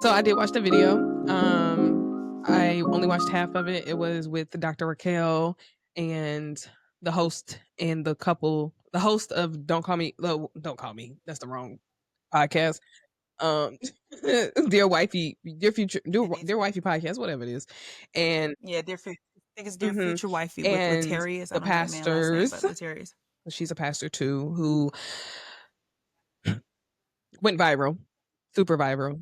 So I did watch the video. I only watched half of it. It was with Dr. Raquel and the host and the couple. The host of Don't Call Me. That's the wrong podcast. Um, Dear Wifey, Dear Future, Dear Wifey podcast, whatever it is, and Yeah, I think it's Dear mhm, Future Wifey with and Latarius. I the don't know that man's last name, pastors. but Latarius. She's a pastor too, who went viral, super viral,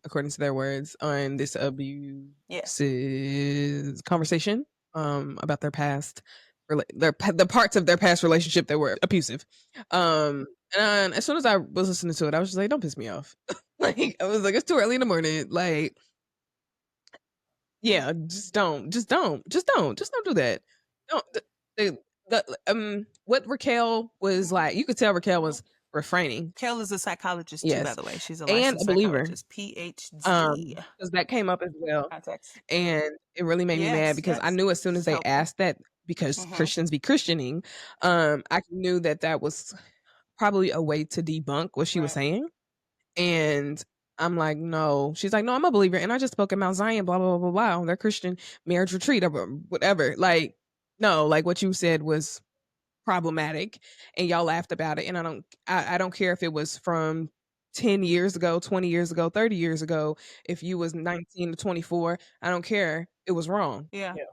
according to their words, on this abusive Yeah. conversation, about their past, the parts of their past relationship that were abusive. And as soon as I was listening to it, I was just like, "Don't piss me off." Like I was like, "It's too early in the morning." Like, yeah, just don't do that. Don't what Raquel was like. You could tell Raquel was refraining. Kel is a psychologist too, by Yes, the way. She's a and a licensed believer, psychologist, PhD. because that came up as well, Context. and it really made me mad Yes, because I yes. knew as soon This as is they helpful. asked that, because Mm-hmm. Christians be Christianing, I knew that that was probably a way to debunk what she was Right. saying, and I'm like, "No." She's like, "No, I'm a believer, and I just spoke at Mount Zion, blah, blah, blah, blah, blah, on their Christian marriage retreat," or whatever, like, no, like, what you said was problematic, and y'all laughed about it, and I don't care if it was from 10 years ago, 20 years ago, 30 years ago. If you was 19 to 24, I don't care. It was wrong. Yeah. Yeah.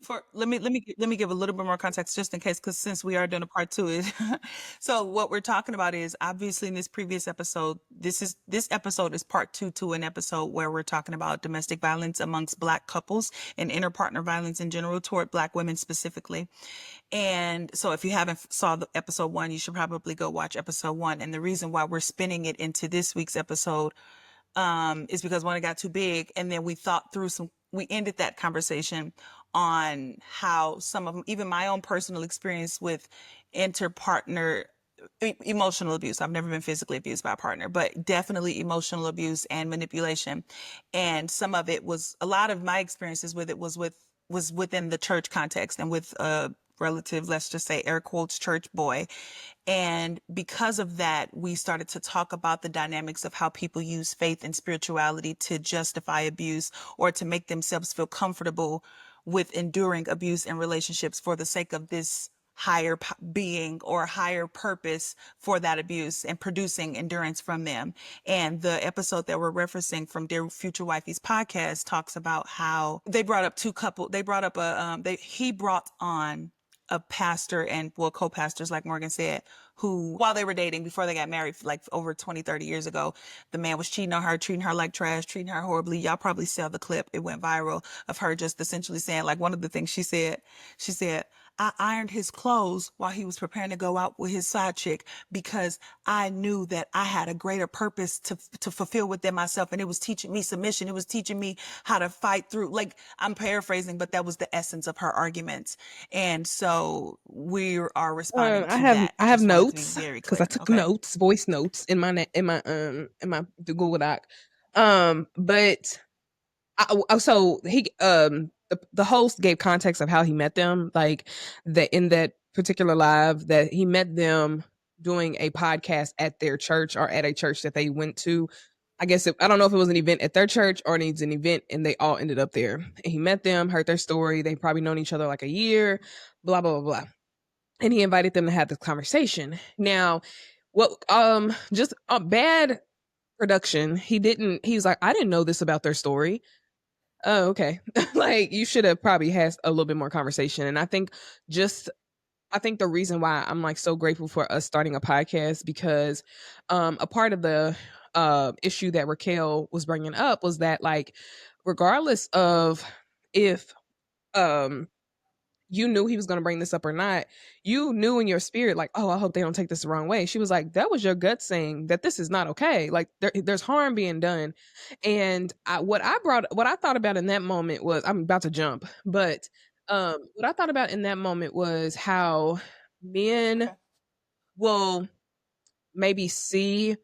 For let me give a little bit more context just in case, because since we are doing a part two, is so what we're talking about is obviously in this previous episode. This episode is part two to an episode where we're talking about domestic violence amongst Black couples and interpartner violence in general toward Black women specifically. And so if you haven't saw the episode one, you should probably go watch episode one. And the reason why we're spinning it into this week's episode is because one, it got too big, and then we ended that conversation on how some of them, even my own personal experience with interpartner emotional abuse. I've never been physically abused by a partner, but definitely emotional abuse and manipulation. And some of it was, a lot of my experiences with it was within the church context and with a relative, let's just say air quotes, church boy. And because of that, we started to talk about the dynamics of how people use faith and spirituality to justify abuse or to make themselves feel comfortable with enduring abuse in relationships for the sake of this higher being or higher purpose for that abuse and producing endurance from them. And the episode that we're referencing from Dear Future Wifey's podcast talks about how they brought up they brought up he brought on a pastor and, well, co-pastors, like Morgan said, who, while they were dating before they got married, like over 20, 30 years ago, the man was cheating on her, treating her like trash, treating her horribly. Y'all probably saw the clip. It went viral of her just essentially saying, like, one of the things she said, "I ironed his clothes while he was preparing to go out with his side chick because I knew that I had a greater purpose to fulfill within myself. And it was teaching me submission. It was teaching me how to fight through." Like, I'm paraphrasing, but that was the essence of her arguments. And so we are responding I to have that. I have Just wanted to be notes very because I clear. took Okay. notes, voice notes in my in my Google Doc. But so the host gave context of how he met them, like that in that particular live that he met them doing a podcast at their church or at a church that they went to. I guess I don't know if it was an event at their church or it needs an event, and they all ended up there. And he met them, heard their story. They probably known each other like a year, blah blah blah blah. And he invited them to have this conversation. Now, what just a bad production. He was like, I didn't know this about their story. Oh, okay. Like you should have probably had a little bit more conversation. And just I think the reason why I'm like so grateful for us starting a podcast because a part of the issue that Raquel was bringing up was that like regardless of if um you knew he was going to bring this up or not, you knew in your spirit, like, oh, I hope they don't take this the wrong way. She was like, that was your gut saying that this is not okay. Like, there's harm being done. And what I thought about in that moment was, I'm about to jump, but what I thought about in that moment was how men Okay. will maybe see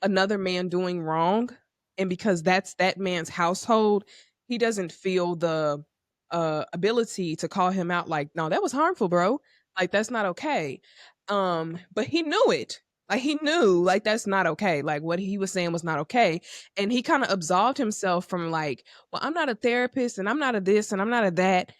another man doing wrong, and because that's that man's household, he doesn't feel the ability to call him out like, no, that was harmful, bro, like that's not okay. But he knew it, Like he knew like that's not okay. Like what he was saying was not okay. And he kind of absolved himself from like, well, I'm not a therapist and I'm not a this and I'm not a that.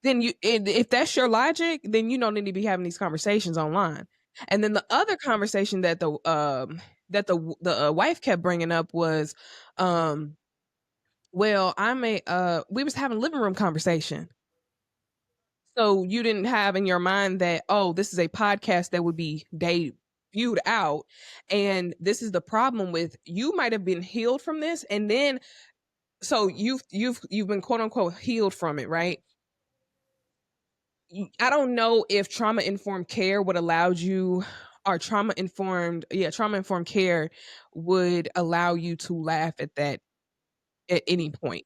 Then if that's your logic, then you don't need to be having these conversations online. And then the other conversation that the wife kept bringing up was, um, well, we was having living room conversation. So you didn't have in your mind that, oh, this is a podcast that would be debuted out, and this is the problem with you might have been healed from this, and then so you've been quote unquote healed from it, right? I don't know if trauma informed care would allow you, or trauma informed care would allow you to laugh at that at any point,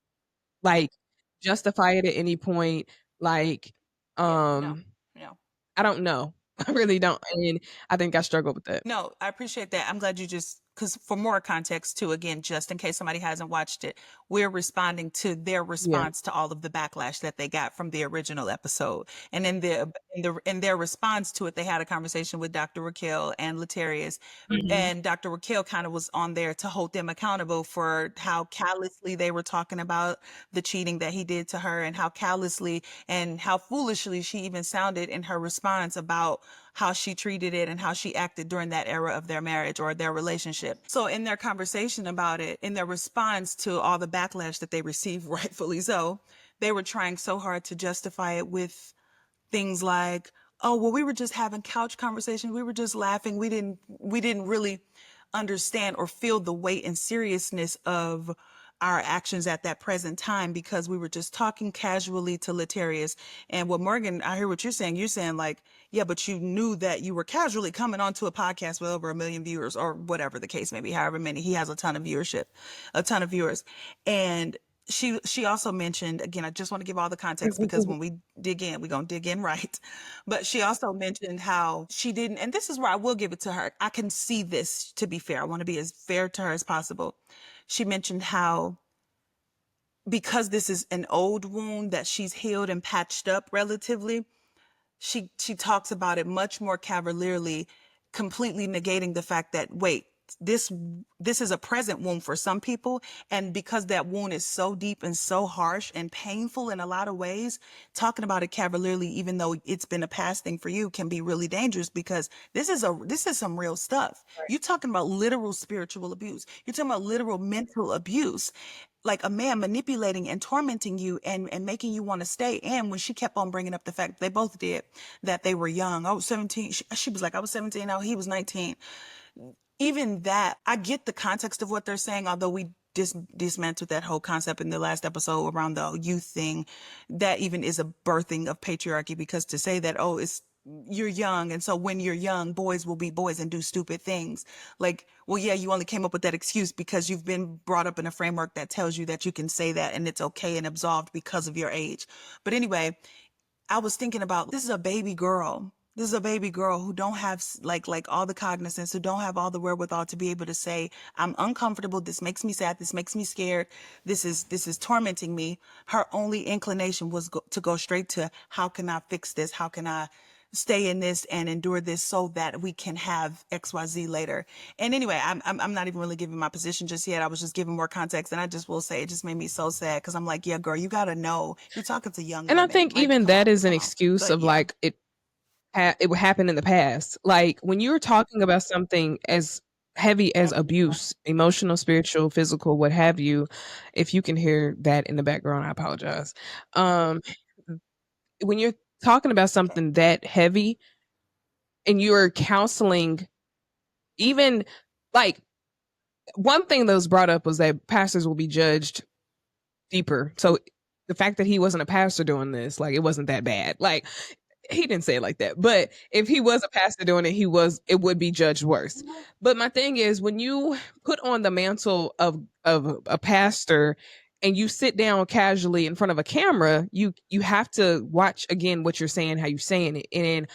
like justify it at any point, like Yeah, no, um no. I don't know. I really don't. And I think I struggle with that. No, I appreciate that. I'm glad you just, because for more context too, again, just in case somebody hasn't watched it, we're responding to their Yeah. response to all of the backlash that they got from the original episode. And in their response to it, they had a conversation with Dr. Raquel and Letarius. Mhm. And Dr. Raquel kind of was on there to hold them accountable for how callously they were talking about the cheating that he did to her, and how callously and how foolishly she even sounded in her response about how she treated it and how she acted during that era of their marriage or their relationship. So in their conversation about it, in their response to all the backlash that they received, rightfully so, they were trying so hard to justify it with things like, oh, well, we were just having couch conversations, we were just laughing, we didn't really understand or feel the weight and seriousness of our actions at that present time, because we were just talking casually to Letarius. And what Morgan, I hear what you're saying like, yeah, but you knew that you were casually coming onto a podcast with over 1 million viewers, or whatever the case may be, however many. He has a ton of viewership, a ton of viewers. And she also mentioned, again, I just want to give all the context, because when we dig in, we're going to dig in right. But she also mentioned how she didn't, and this is where I will give it to her. I can see this, to be fair. I want to be as fair to her as possible. She mentioned how, because this is an old wound that she's healed and patched up relatively, she talks about it much more cavalierly, completely negating the fact that, wait, this this is a present wound for some people, and because that wound is so deep and so harsh and painful in a lot of ways, talking about it cavalierly, even though it's been a past thing for you, can be really dangerous, because this is some real stuff. You're talking about literal spiritual abuse, you're talking about literal mental abuse, like a man manipulating and tormenting you, and making you want to stay. And when she kept on bringing up the fact they both did, that they were young, I was 17, she was like, I was 17, now he was 19. Even that, I get the context of what they're saying, although we dismantled that whole concept in the last episode around the youth thing. That even is a birthing of patriarchy, because to say that, oh, it's, you're young, and so when you're young, boys will be boys and do stupid things. Like, well, yeah, you only came up with that excuse because you've been brought up in a framework that tells you that you can say that and it's okay and absolved because of your age. But anyway, I was thinking about, this is a baby girl. This is a baby girl who don't have like all the cognizance, who don't have all the wherewithal to be able to say, I'm uncomfortable, this makes me sad, this makes me scared, this is tormenting me. Her only inclination was to go straight to, how can I fix this? How can I stay in this and endure this so that we can have XYZ later? And anyway, I'm not even really giving my position just yet. I was just giving more context, and I just will say it just made me so sad, because I'm like, yeah, girl, you gotta know, you're talking to young And I women. think Like, even come that on, is an come on. excuse But of yeah. like it would happen in the past. Like when you're talking about something as heavy as abuse, emotional, spiritual, physical, what have you, if you can hear that in the background, I apologize. Um when you're talking about Okay. something that heavy and you're counseling, even like one thing that was brought up was that pastors will be judged deeper. So the fact that he wasn't a pastor doing this, like it wasn't that bad. Like he didn't say it like that, but if he was a pastor doing it, it would be judged worse. But my thing is, when you put on the mantle of a pastor and you sit down casually in front of a camera, you have to watch again what you're saying, how you're saying it. And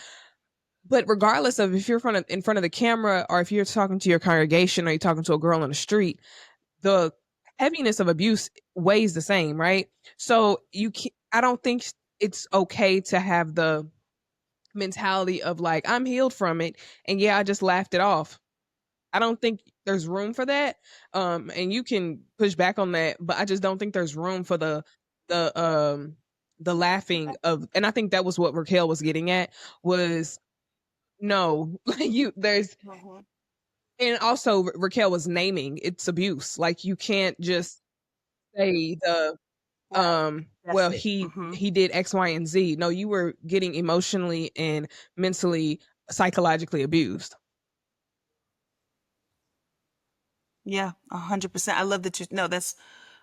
but regardless of if you're in front of the camera, or if you're talking to your congregation, or you're talking to a girl on the street, the heaviness of abuse weighs the same, right? So I don't think it's okay to have mentality of like, I'm healed from it, and yeah, I just laughed it off. I don't think there's room for that. And you can push back on that, but I just don't think there's room for the the laughing of, and I think that was what Raquel was getting at, was no, like you there's, Mhm. and also Raquel was naming it's abuse. Like you can't just say the Right. That's well, it. Mhm. he did X, Y, and Z. No, you were getting emotionally and mentally, psychologically abused. Yeah, 100%. I love that you no, that's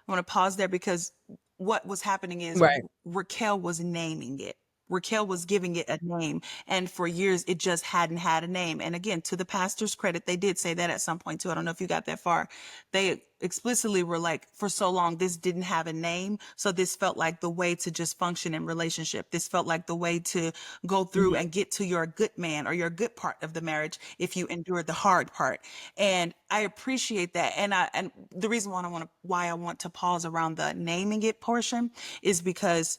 I want to pause there because what was happening is Right. Raquel was naming it. Raquel was giving it a name. And for years, it just hadn't had a name. And again, to the pastor's credit, they did say that at some point too. I don't know if you got that far. They explicitly were like, for so long, this didn't have a name. So this felt like the way to just function in relationship. This felt like the way to go through Mhm. and get to your good man or your good part of the marriage if you endured the hard part. And I appreciate that. And the reason why I want to pause around the naming it portion is because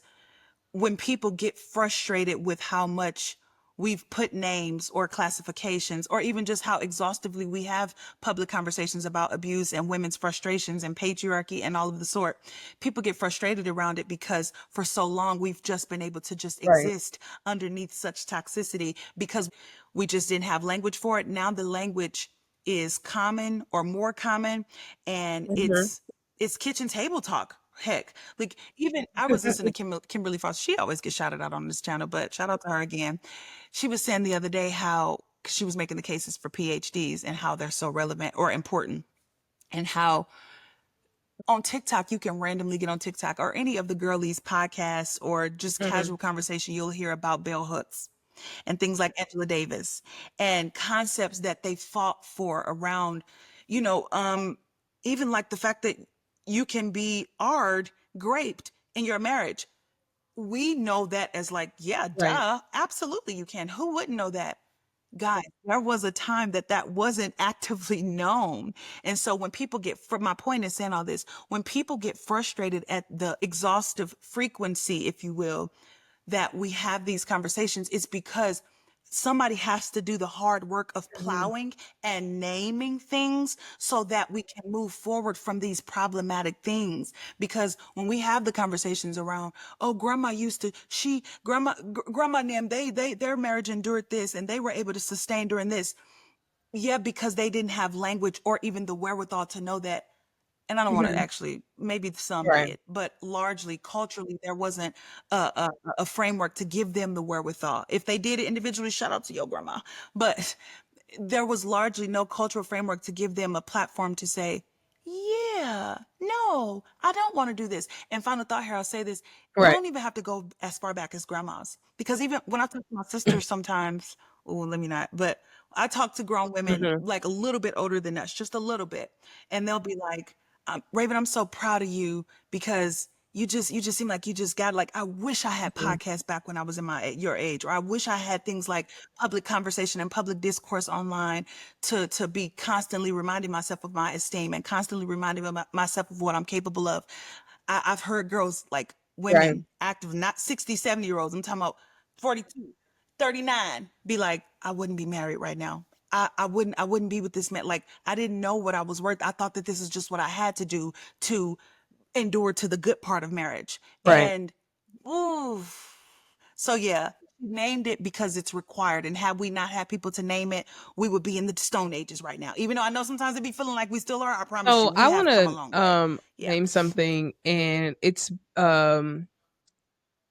when people get frustrated with how much we've put names or classifications, or even just how exhaustively we have public conversations about abuse and women's frustrations and patriarchy and all of the sort, people get frustrated around it because for so long we've just been able to just Right. exist underneath such toxicity because we just didn't have language for it. Now the language is common or more common, and Mhm. it's kitchen table talk. Heck, like even I was listening to Kimberly Foster. She always gets shouted out on this channel, but shout out to her again. She was saying the other day how 'cause she was making the cases for PhDs and how they're so relevant or important, and how on TikTok you can randomly get on TikTok or any of the girlies podcasts or just Mhm. casual conversation, you'll hear about bell hooks and things like Angela Davis and concepts that they fought for around, you know, even like the fact that you can be graped in your marriage. We know that as like, yeah, Right. duh, absolutely you can. Who wouldn't know that? Guys, there was a time that that wasn't actively known. And so when people get, from my point in saying all this, when people get frustrated at the exhaustive frequency, if you will, that we have these conversations, it's because somebody has to do the hard work of Mhm. plowing and naming things so that we can move forward from these problematic things. Because when we have the conversations around, oh, grandma used to, grandma and them, their marriage endured this and they were able to sustain during this. Yeah, because they didn't have language or even the wherewithal to know that. And I don't want to Mhm. actually, maybe some Right. did, but largely culturally, there wasn't a framework to give them the wherewithal. If they did it individually, shout out to your grandma. But there was largely no cultural framework to give them a platform to say, yeah, no, I don't want to do this. And final thought here, I'll say this. We Right. don't even have to go as far back as grandmas. Because even when I talk to my sister sometimes, oh, let me not, but I talk to grown women Mhm. like a little bit older than us, just a little bit. And they'll be like, Raven, I'm so proud of you because you just seem like you just got like I wish I had Mhm. podcasts back when I was in your age, or I wish I had things like public conversation and public discourse online to be constantly reminding myself of my esteem and constantly reminding myself of what I'm capable of. I've heard girls like Right. women active, not 60, 70 year olds. I'm talking about 42, 39, be like, I wouldn't be married right now. I wouldn't be with this man. Like I didn't know what I was worth. I thought that this is just what I had to do to endure to the good part of marriage. Right. And ooh, so yeah, she named it because it's required. And had we not had people to name it, we would be in the Stone Ages right now. Even though I know sometimes it be feeling like we still are, I promise you, So we I have come a want long to way. Yeah. name something, and it's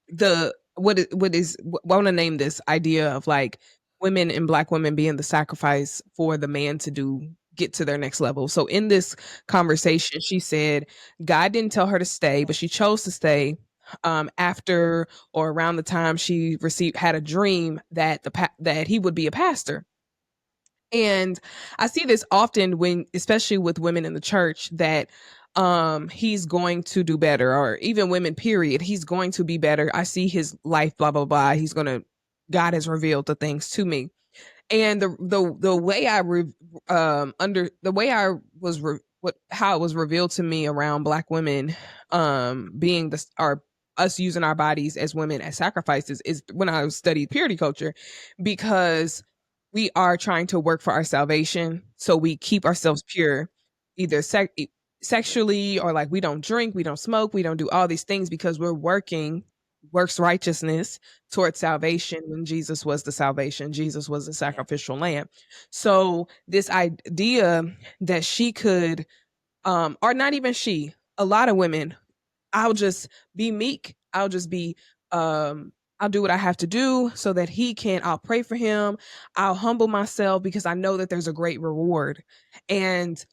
the what is I want to name this idea of like women and black women being the sacrifice for the man to do get to their next level. So in this conversation, she said God didn't tell her to stay, but she chose to stay after or around the time she received had a dream that that he would be a pastor. And I see this often when, especially with women in the church, that he's going to do better, or even women, period. He's going to be better. I see his life, blah, blah, blah. He's gonna, God has revealed the things to me. And the way under the way I was what how it was revealed to me around black women being the or us using our bodies as women as sacrifices is when I studied purity culture, because we are trying to work for our salvation. So we keep ourselves pure, either sexually, or like we don't drink, we don't smoke, we don't do all these things because we're working works righteousness towards salvation when Jesus was the salvation. Jesus was the Yeah. sacrificial lamb. So this idea that she could, or not even she, a lot of women, I'll just be meek. I'll just be, I'll do what I have to do so that he can, I'll pray for him. I'll humble myself because I know that there's a great reward. And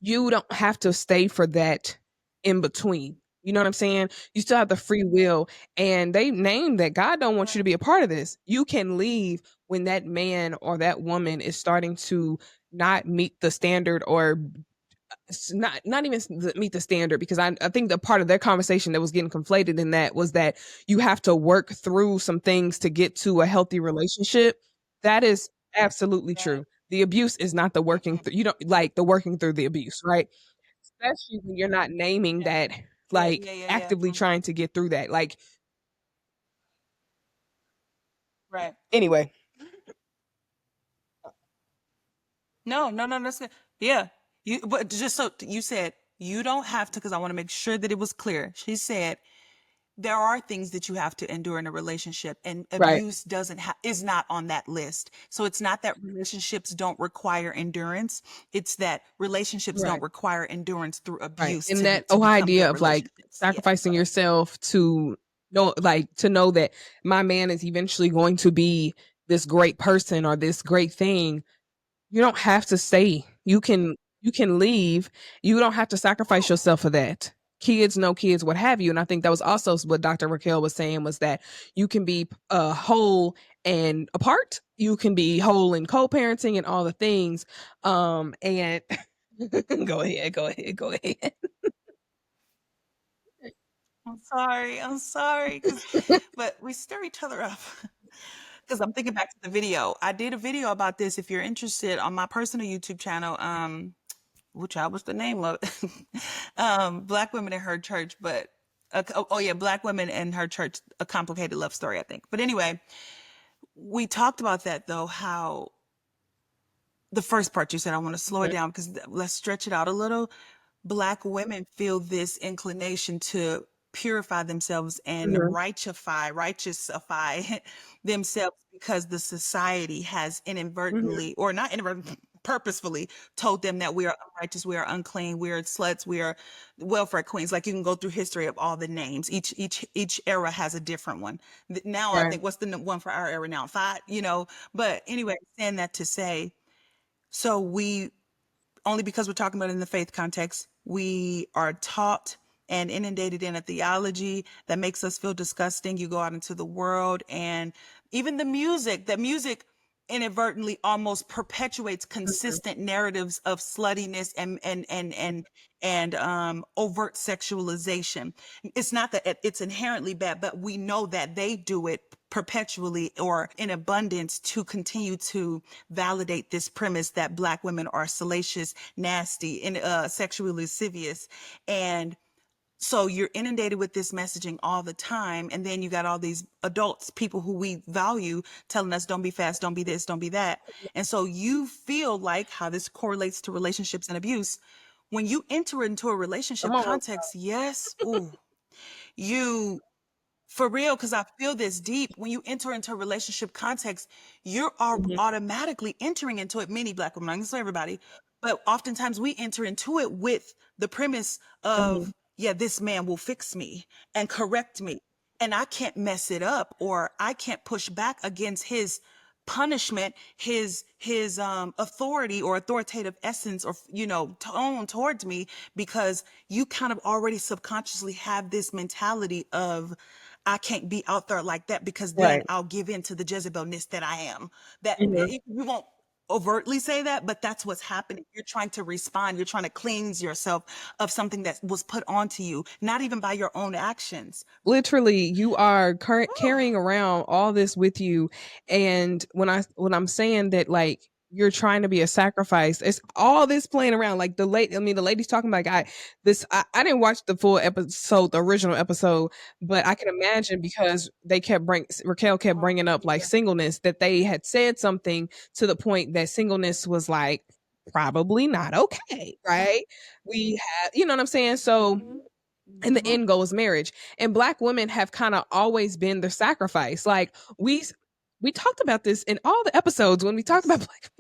you don't have to stay for that in between. You know what I'm saying? You still have the free will, and they name that God don't want you to Right. be a part of this. You can leave when that man or that woman is starting to not meet the standard, or not even meet the standard, because I think the part of their conversation that was getting conflated in that was that you have to work through some things to get to a healthy relationship. That is absolutely Right. true. The abuse is not the working Mm-mm. through, you don't like the working through the abuse, right? Especially when you're not naming Yeah. that, Yeah. like Yeah. Yeah. Yeah. actively Hmm. trying to get through that. Like, Right. anyway. No, no, no, that's good. Yeah. But just so you said, you don't have to, because I want to make sure that it was clear. She said, there are things that you have to endure in a relationship, and Right. abuse is not on that list. So it's not that relationships don't require endurance. It's that relationships don't Right. require endurance through Right. abuse And that to whole become idea good of like relationships. Yeah. Go sacrificing ahead. yourself to know, like to know that my man is eventually going to be this great person or this great thing. You don't have to stay. You can leave. You don't have to sacrifice yourself for that. Kids, no kids, what have you. And I think that was also what Dr. Raquel was saying, was that you can be whole and apart. You can be whole in co-parenting and all the things. And go ahead, go ahead, go ahead. I'm sorry. I'm sorry. But we stir each other up. Because I'm thinking back to the video. I did a video about this. If you're interested, on my personal YouTube channel, which I was the name of it? Black Women in Her Church, but oh yeah, Black Women in Her Church, a complicated love story, I think. But anyway, we talked about that though, how the first part you said, I want to slow it Okay. down because let's stretch it out a little. Black women feel this inclination to purify themselves and Mhm, righteousify themselves because the society has mhm. inadvertently, or not inadvertently, purposefully told them that we are unrighteous, we are unclean, we are sluts, we are welfare queens. Like, you can go through history of all the names. Each era has a different one. Now I Right. think, what's the one for our era now? Five, you know. But anyway, saying that to say, so we, only because we're talking about it in the faith context, we are taught and inundated in a theology that makes us feel disgusting. You go out into the world, and even the music inadvertently almost perpetuates Mhm. consistent narratives of sluttiness and overt sexualization. It's not that it's inherently bad, but we know that they do it perpetually or in abundance to continue to validate this premise that Black women are salacious, nasty, and sexually lascivious. And so you're inundated with this messaging all the time, and then you got all these adults, people who we value, telling us don't be fast, don't be this, don't be that. And so you feel like, how this correlates to relationships and abuse, when you enter into a Come relationship on. context. Yes, ooh, you, for real, because I feel this deep. When you enter into a relationship context, you're Mhm, automatically entering into it. Many Black women, I'm not gonna say everybody, but oftentimes we enter into it with the premise mhm. of, yeah, this man will fix me and correct me, and I can't mess it up, or I can't push back against his punishment, his authority or authoritative essence, or tone towards me, because you kind of already subconsciously have this mentality of, I can't be out there like that, because then Right. I'll give in to the Jezebelness that I am. That Mhm. you won't overtly say that, but that's what's happening. You're trying to respond. You're trying to cleanse yourself of something that was put onto you, not even by your own actions. Literally, you are current Whew. carrying around all this with you. And when I'm saying that, like, you're trying to be a sacrifice. It's all this playing around. Like the lady's talking about I didn't watch the full episode, the original episode, but I can imagine because Raquel kept Oh, bringing up like yeah. singleness, that they had said something to the point that singleness was like probably not okay, right? We have, you know what I'm saying? So, and the Mhm. end goal is marriage. And black women have kind of always been the sacrifice. Like we talked about this in all the episodes when we talked about Yes. black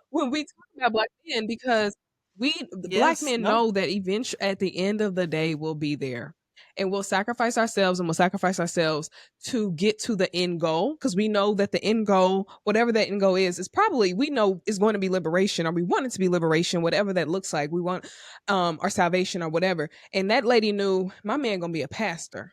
when we talk about black men, because the black Yes. men No. know that eventually at the end of the day we'll be there, and we'll sacrifice ourselves, and we'll sacrifice ourselves to get to the end goal, because we know that the end goal, whatever that end goal is probably, we know is going to be liberation, or we want it to be liberation, whatever that looks like. We want our salvation or whatever. And that lady knew my man gonna be a pastor,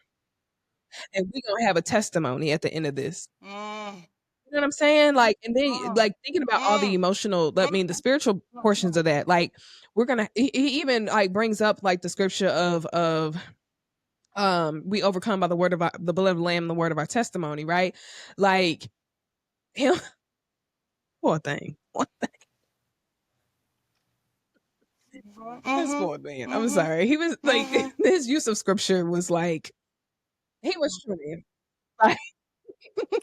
and we gonna have a testimony at the end of this. Mm, You know what I'm saying? Like, and then mm, like thinking about all the mm, emotional, I mm, mean, the spiritual portions of that. Like, he even like brings up like the scripture of we overcome by the blood of the lamb and the word of our testimony, right? Like him, poor thing. That's mhm, poor man. I'm mhm, sorry. He was like mhm. his use of scripture was like he was trying. Like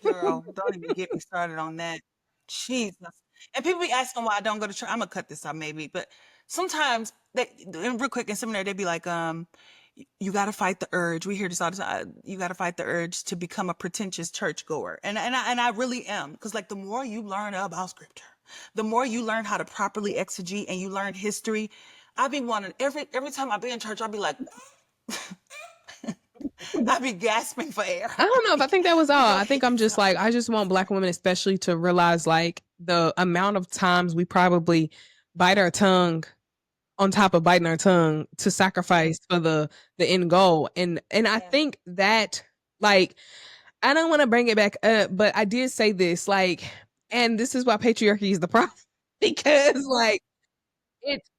Girl, don't even get me started on that. Jesus. And people be asking why I don't go to church. I'm gonna cut this out maybe, but sometimes they and real quick in seminary they'd be like, you got to fight the urge. We hear this all the time. You got to fight the urge to become a pretentious churchgoer, and I really am, because like the more you learn about scripture, the more you learn how to properly exegete and you learn history. I be wanting every time I be in church, I'll be like, I be gasping for air. I don't know if I think that was Let me all. go I think ahead I'm and just stop. like, I just want black women especially to realize like the amount of times we probably bite our tongue on top of biting our tongue to sacrifice for the end goal. And I Yes. think that like I don't want to bring it back up, but I did say this like, and this is why patriarchy is the problem because like it's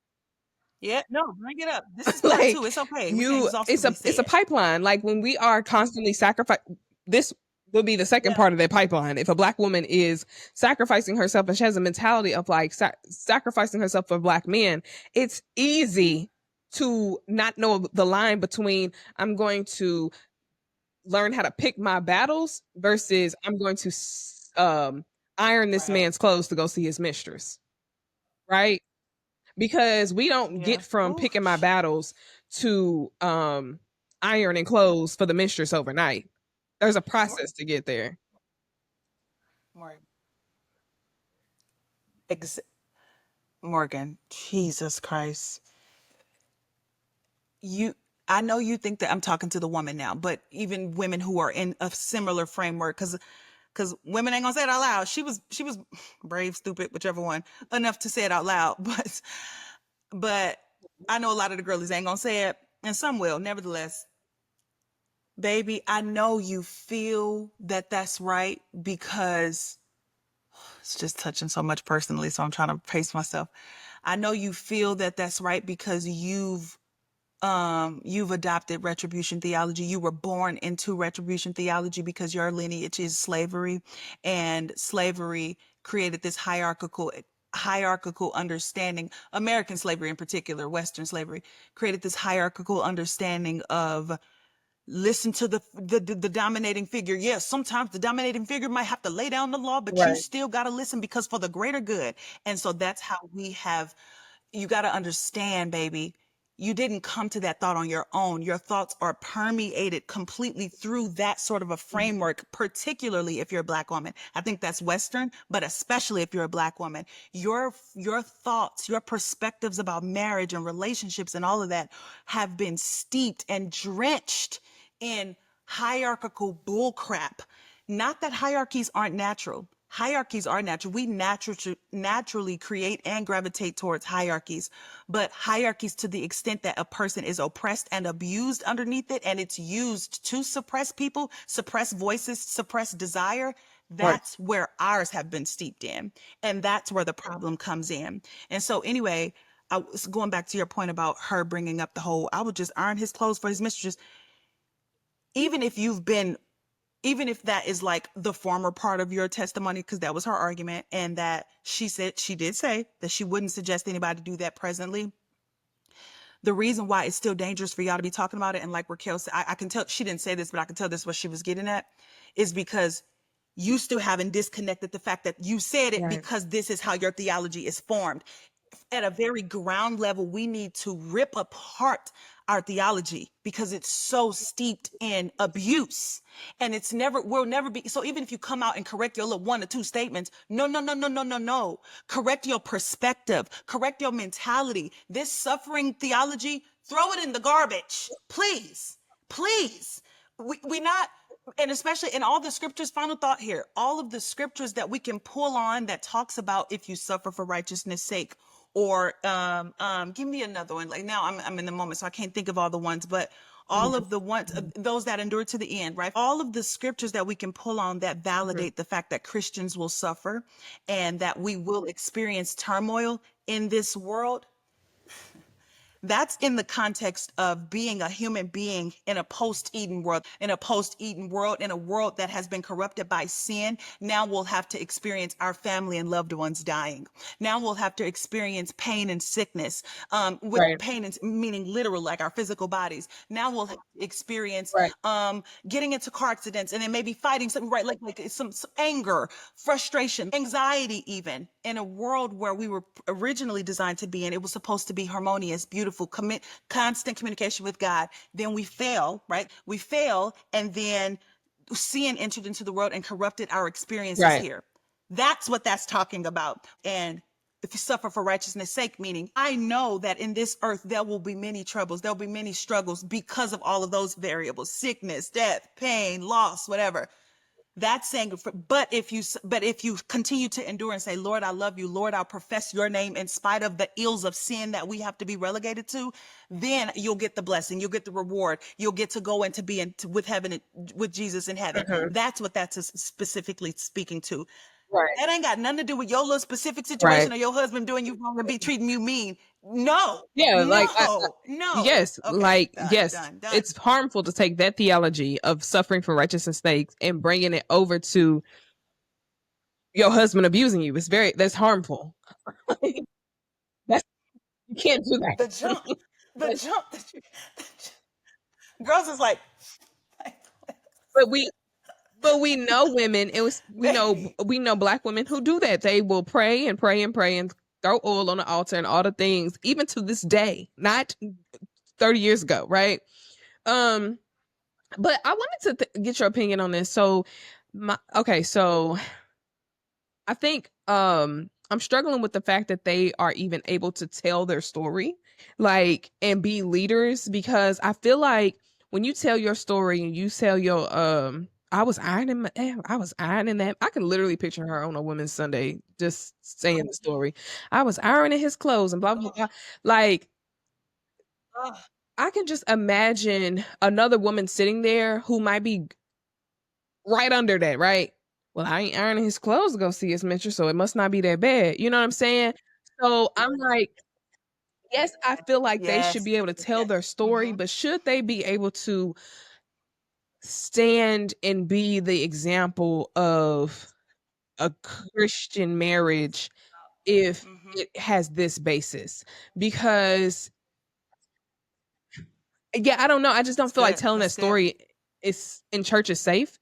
Yeah, no, bring it up. This is part two. like It's okay. We can you exhaustively it's say a it. pipeline. Like when we are constantly sacrifice, this will be the second Yeah. part of that pipeline. If a black woman is sacrificing herself and she has a mentality of like sacrificing herself for black men, it's easy to not know the line between I'm going to learn how to pick my battles versus I'm going to iron this Right. man's clothes to go see his mistress, right? Because we don't get Yeah. from Ooh, picking my battles to ironing clothes for the mistress overnight. There's a Mor- process to get there. Morgan. Ex- Morgan. Jesus Christ. You. I know you think that I'm talking to the woman now, but even women who are in a similar framework, because women ain't gonna say it out loud. She was brave, stupid, whichever one, enough to say it out loud. But I know a lot of the girlies ain't gonna say it, and some will. Nevertheless, baby, I know you feel that that's right, because it's just touching so much personally. So I'm trying to pace myself. I know you feel that that's right because you've adopted retribution theology. You were born into retribution theology because your lineage is slavery, and slavery created this hierarchical understanding. American slavery in particular, Western slavery, created this hierarchical understanding of listen to the dominating figure. Yes, sometimes the dominating figure might have to lay down the law, but you Right. still got to listen because for the greater good. And so that's how you got to understand, baby. You didn't come to that thought on your own. Your thoughts are permeated completely through that sort of a framework, particularly if you're a black woman. I think that's Western, but especially if you're a black woman. Your thoughts, your perspectives about marriage and relationships and all of that have been steeped and drenched in hierarchical bullcrap. Not that hierarchies aren't natural. Hierarchies are natural. We naturally create and gravitate towards hierarchies, but hierarchies to the extent that a person is oppressed and abused underneath it, and it's used to suppress people, suppress voices, suppress desire. Right. That's where ours have been steeped in, and that's where the problem comes in. And so, anyway, I was going back to your point about her bringing up the whole, I would just iron his clothes for his mistress. Even if you've been even if that is like the former part of your testimony, because that was her argument, and that she did say that she wouldn't suggest anybody do that presently. The reason why it's still dangerous for y'all to be talking about it, and like Raquel said, I can tell she didn't say this, but I can tell this is what she was getting at, is because you still haven't disconnected the fact that you said it Right. because this is how your theology is formed. At a very ground level, we need to rip apart our theology because it's so steeped in abuse, and it's never, will never be. So even if you come out and correct your little one or two statements, no, no, no, no, no, no, no. Correct your perspective, correct your mentality. This suffering theology, throw it in the garbage, please, please. We not, and especially in all the scriptures, final thought here, all of the scriptures that we can pull on that talks about if you suffer for righteousness sake, or give me another one. Like now I'm in the moment, so I can't think of all the ones, but all Mhm. of the ones, those that endure to the end, right? All of the scriptures that we can pull on that Mhm. validate the fact that Christians will suffer and that we will experience turmoil in this world. That's in the context of being a human being in a post-Eden world, in a world that has been corrupted by sin. Now we'll have to experience our family and loved ones dying. Now we'll have to experience pain and sickness, with Right. pain and meaning literal, like our physical bodies. Now we'll have to experience Right. getting into car accidents, and then maybe fighting something, right? Like some anger, frustration, anxiety, even in a world where we were originally designed to be in. It was supposed to be harmonious, beautiful, constant communication with God. Then we fail, right? We fail, and then sin entered into the world and corrupted our experiences Right. here. That's what that's talking about. And if you suffer for righteousness' sake, meaning I know that in this earth there will be many troubles, there'll be many struggles because of all of those variables: sickness, death, pain, loss, whatever. That's saying, but if you continue to endure and say, Lord, I love you, Lord, I'll profess your name in spite of the ills of sin that we have to be relegated to, then you'll get the blessing, you'll get the reward, you'll get to go into being with heaven, with Jesus in heaven. Mhm. That's what that's specifically speaking to. Right. That ain't got nothing to do with your little specific Right. situation or your husband doing you wrong and be treating you mean. No, Yeah, like no, no. yes, Okay, like done, yes, done, done. it's harmful to take that theology of suffering for righteousness' sake and bringing it over to your husband abusing you. It's very that's harmful. That's you can't do The jump, that. the but jump that you, girls is like, but we know women. It was baby. we know black women who do that. They will pray and pray and pray and throw oil on the altar and all the things, even to this day. Not 30 years ago, right? Um, but I wanted to get your opinion on this. So, okay, so I think I'm struggling with the fact that they are even able to tell their story, like, and be leaders, because I feel like when you tell your story and you tell your I was ironing that. I can literally picture her on a women's Sunday just saying the story. I was ironing his clothes and blah blah blah. Like Ugh, I can just imagine another woman sitting there who might be right under that, right? Well, I ain't ironing his clothes to go see his mistress, so it must not be that bad. You know what I'm saying? So I'm like, yes, I feel like they should yes, be able to tell yes. their story, Mm-hmm. but should they be able to stand and be the example of a Christian marriage if Mm-hmm. it has this basis? Because yeah, I don't know. I just don't That's feel like good. telling that That's good. story is in church is safe.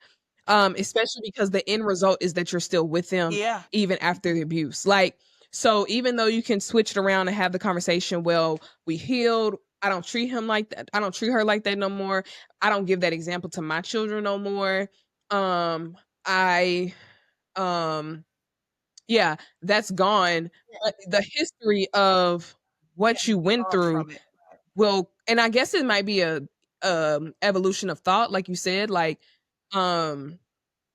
Especially because the end result is that you're still with them Yeah. even after the abuse. Like, so even though you can switch it around and have the conversation, well, we healed. I don't treat him like that. I don't treat her like that no more. I don't give that example to my children no more. I um yeah, that's gone. But the history of Yeah. what you went Far through from it. well, and I guess it might be a evolution of thought, like you said, um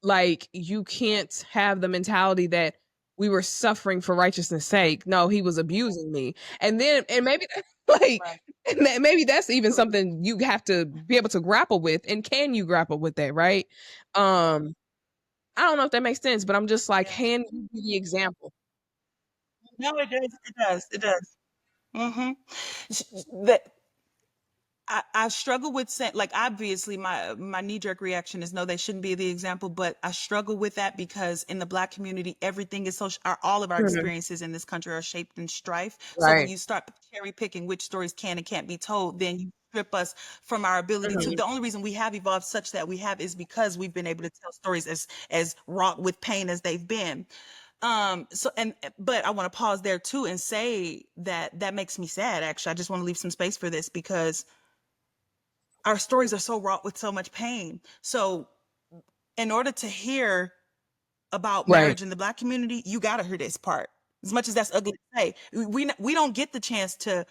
like you can't have the mentality that we were suffering for righteousness sake. No, he was abusing me. And then and maybe like Right. and maybe that's even something you have to be able to grapple with. And can you grapple with that, right? Um I don't know if that makes sense, but I'm just like, Yes. can you be the example? No, it does. It does. It does. Mm-hmm. That I struggle with saying, like, obviously my knee jerk reaction is no, they shouldn't be the example, but I struggle with that because in the Black community, everything is so, all of our Mhm. experiences in this country are shaped in strife. So when Right. you start cherry picking which stories can and can't be told, then you strip us from our ability to. Mhm. The only reason we have evolved such that we have is because we've been able to tell stories as wrought with pain as they've been. So, and but I want to pause there too and say that that makes me sad. Actually, I just want to leave some space for this because our stories are so wrought with so much pain. So, in order to hear about Right. marriage in the Black community, you got to hear this part. As much as that's ugly to say, we don't get the chance to.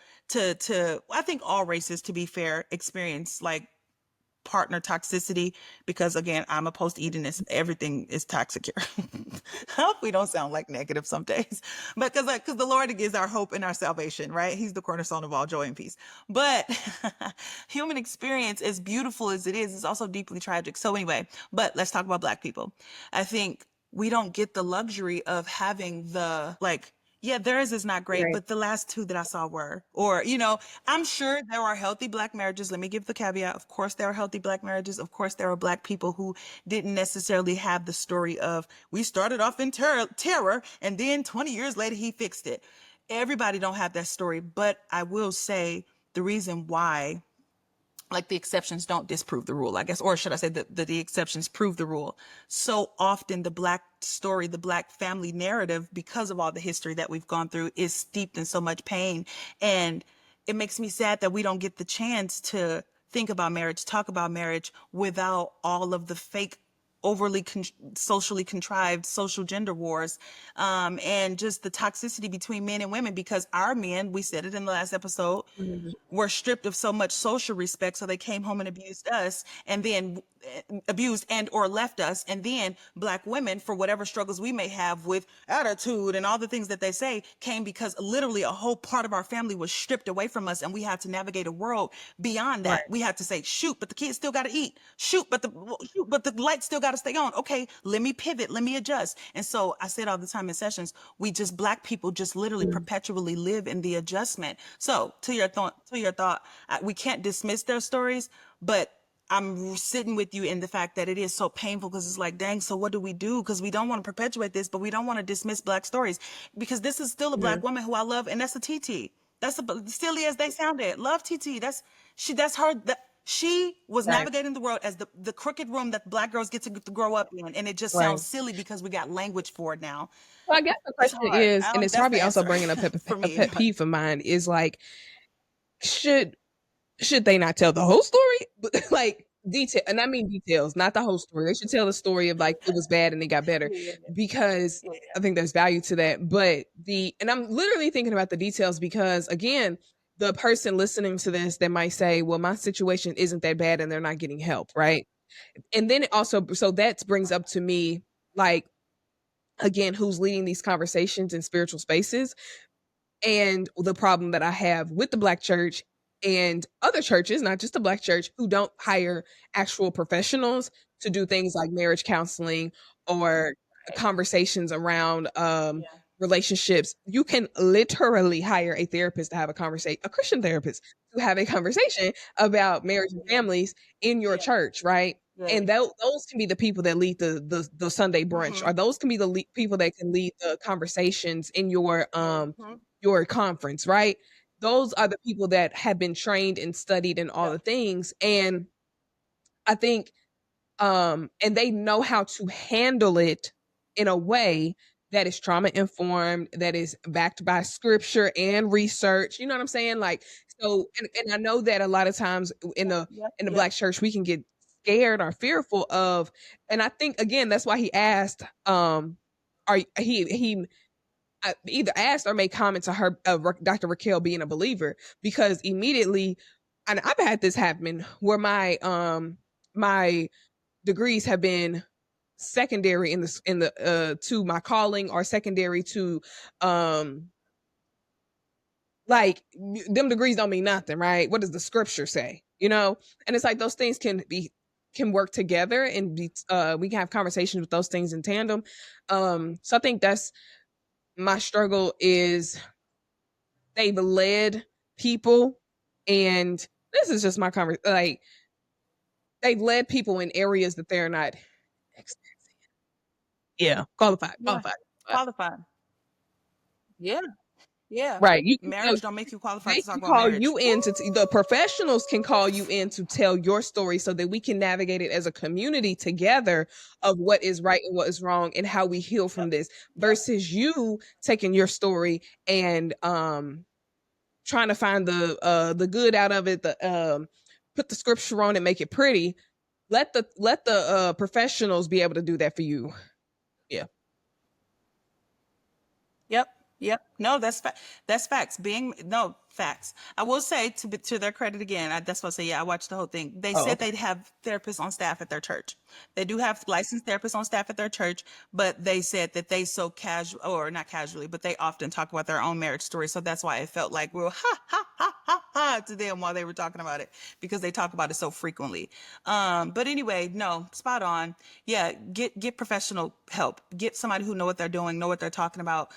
I think all races, to be fair, experience like partner toxicity because again, I'm a post-Edenist. Everything is toxic here. I hope we don't sound like negative some days, but because the Lord is our hope and our salvation, right? He's the cornerstone of all joy and peace. But human experience, as beautiful as it is also deeply tragic. So anyway, but let's talk about Black people. I think we don't get the luxury of having the like, yeah, theirs is not great, Right. but the last two that I saw were, or, I'm sure there are healthy Black marriages. Let me give the caveat. Of course, there are healthy Black marriages. Of course, there are Black people who didn't necessarily have the story of, we started off in terror and then 20 years later, he fixed it. Everybody don't have that story, but I will say the reason why, like, the exceptions don't disprove the rule, I guess, or should I say that the exceptions prove the rule. So often the Black story, the Black family narrative, because of all the history that we've gone through, is steeped in so much pain. And it makes me sad that we don't get the chance to think about marriage, talk about marriage without all of the fake, overly socially contrived social gender wars, and just the toxicity between men and women, because our men, we said it in the last episode, Mhm. were stripped of so much social respect, so they came home and abused us, and then abused and or left us, and then Black women, for whatever struggles we may have with attitude and all the things that they say, came because literally a whole part of our family was stripped away from us, and we had to navigate a world beyond Right. that. We had to say, shoot, but the kids still got to eat. Shoot, but the lights still got to stay on. Okay, let me pivot, let me adjust. And so I said all the time in sessions, we just, Black people just literally Mhm. perpetually live in the adjustment. So to your thought, we can't dismiss their stories, but I'm sitting with you in the fact that it is so painful, because it's like, dang, so what do we do? Because we don't want to perpetuate this, but we don't want to dismiss Black stories, because this is still a Black Mhm. woman who I love, and that's a TT. That's silly as they sounded. Love TT. That's her. She was Right. navigating the world as the crooked room that Black girls get to grow up in, and it just Right. sounds silly because we got language for it now. So I guess the It's question hard. is, I and don't. it's That's the probably also answer bringing up for a me, pet anyway. peeve of mine is like, should should they not tell the whole story? But, like, detail, and I mean details, not the whole story. They should tell the story of like it was bad and it got better, Yeah, because yeah, I think there's value to that. But and I'm literally thinking about the details because again, the person listening to this, they might say, "Well, my situation isn't that bad, and they're not getting help," right? And then it also, so that brings up to me, like, again, who's leading these conversations in spiritual spaces, and the problem that I have with the Black church and other churches, not just the Black church, who don't hire actual professionals to do things like marriage counseling or right. conversations around Yeah. relationships. You can literally hire a therapist to have a conversation, a Christian therapist to have a conversation about marriage and Yeah. families in your Yeah. church, right? Yeah. And those can be the people that lead the Sunday brunch, Mm-hmm. or those can be the people that can lead the conversations in Mm-hmm. your conference, right? Those are the people that have been trained and studied and all Yeah. the things. And I think and they know how to handle it in a way that is trauma informed, that is backed by scripture and research. You know what I'm saying? Like, so, and I know that a lot of times in the Yep. Yep. Black church we can get scared or fearful of, and I think again that's why he asked, are he either asked or made comment to her, Dr. Raquel being a believer, because immediately, and I've had this happen where my degrees have been secondary in the to my calling, or secondary to um like, them degrees don't mean nothing, right? What does the scripture say? You know? And it's like those things can work together, and be we can have conversations with those things in tandem. So I think that's my struggle, is they've led people, and this is just my conversation. Like they've led people in areas that they're not. Yeah, qualified, Yeah. qualified. Qualified. Yeah. Yeah. Right. You can tell Marriage don't make you qualified they to talk can about call marriage. you in to Woo! the professionals can call you in to tell your story so that we can navigate it as a community together of what is right and what is wrong and how we heal Yep. from this Yep. versus you taking your story and trying to find the good out of it, the put the scripture on it, make it pretty. Let the professionals be able to do that for you. Yeah. Yep. Yep. No, that's facts. Being no facts. I will say to their credit again. That's what I say. Yeah, I watched the whole thing. They Oh, said okay. they'd have therapists on staff at their church. They do have licensed therapists on staff at their church, but they said that they so casual or not casually, but they often talk about their own marriage story. So that's why it felt like we were ha ha ha ha ha to them while they were talking about it because they talk about it so frequently. But anyway, no, spot on. Yeah, get professional help. Get somebody who know what they're doing, know what they're talking about.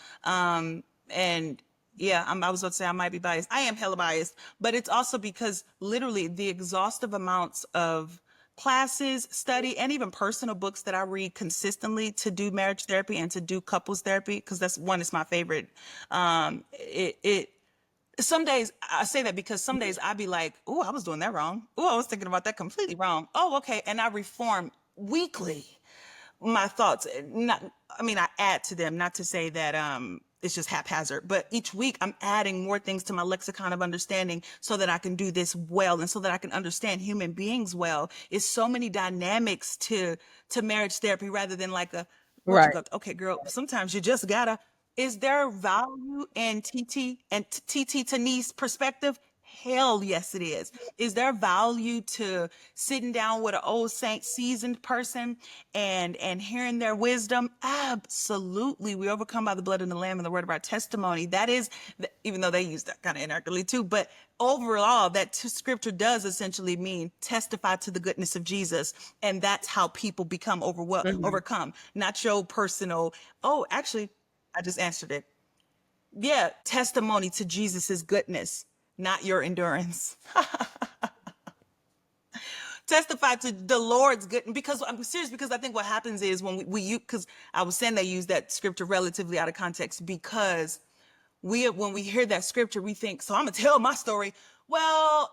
And yeah, I was about to say I might be biased. I am hella biased, but it's also because literally the exhaustive amounts of classes, study, and even personal books that I read consistently to do marriage therapy and to do couples therapy, because that's one is my favorite. It some days I say that because some days I be like, oh, I was doing that wrong. Oh, I was thinking about that completely wrong. Oh, okay. And I reform weekly my thoughts. Not, I mean, I add to them, not to say that it's just haphazard, but each week I'm adding more things to my lexicon of understanding so that I can do this well and so that I can understand human beings well. It's so many dynamics to marriage therapy rather than like a what you Right. got. Okay, girl, sometimes you just gotta. Is there value in TT and TT Tani's perspective? Hell yes, it is. Is there value to sitting down with an old saint seasoned person and hearing their wisdom? Absolutely. We overcome by the blood of the lamb and the word of our testimony. That is, even though they use that kind of inaccurately too, but overall, that scripture does essentially mean testify to the goodness of Jesus. And that's how people become Mhm. overcome, not your personal, oh, actually, I just answered it. Yeah, testimony to Jesus's goodness, not your endurance. Testify to the Lord's good. Because I'm serious, because I think what happens is when we use, because I was saying they use that scripture relatively out of context because when we hear that scripture, we think, so I'm gonna tell my story. Well,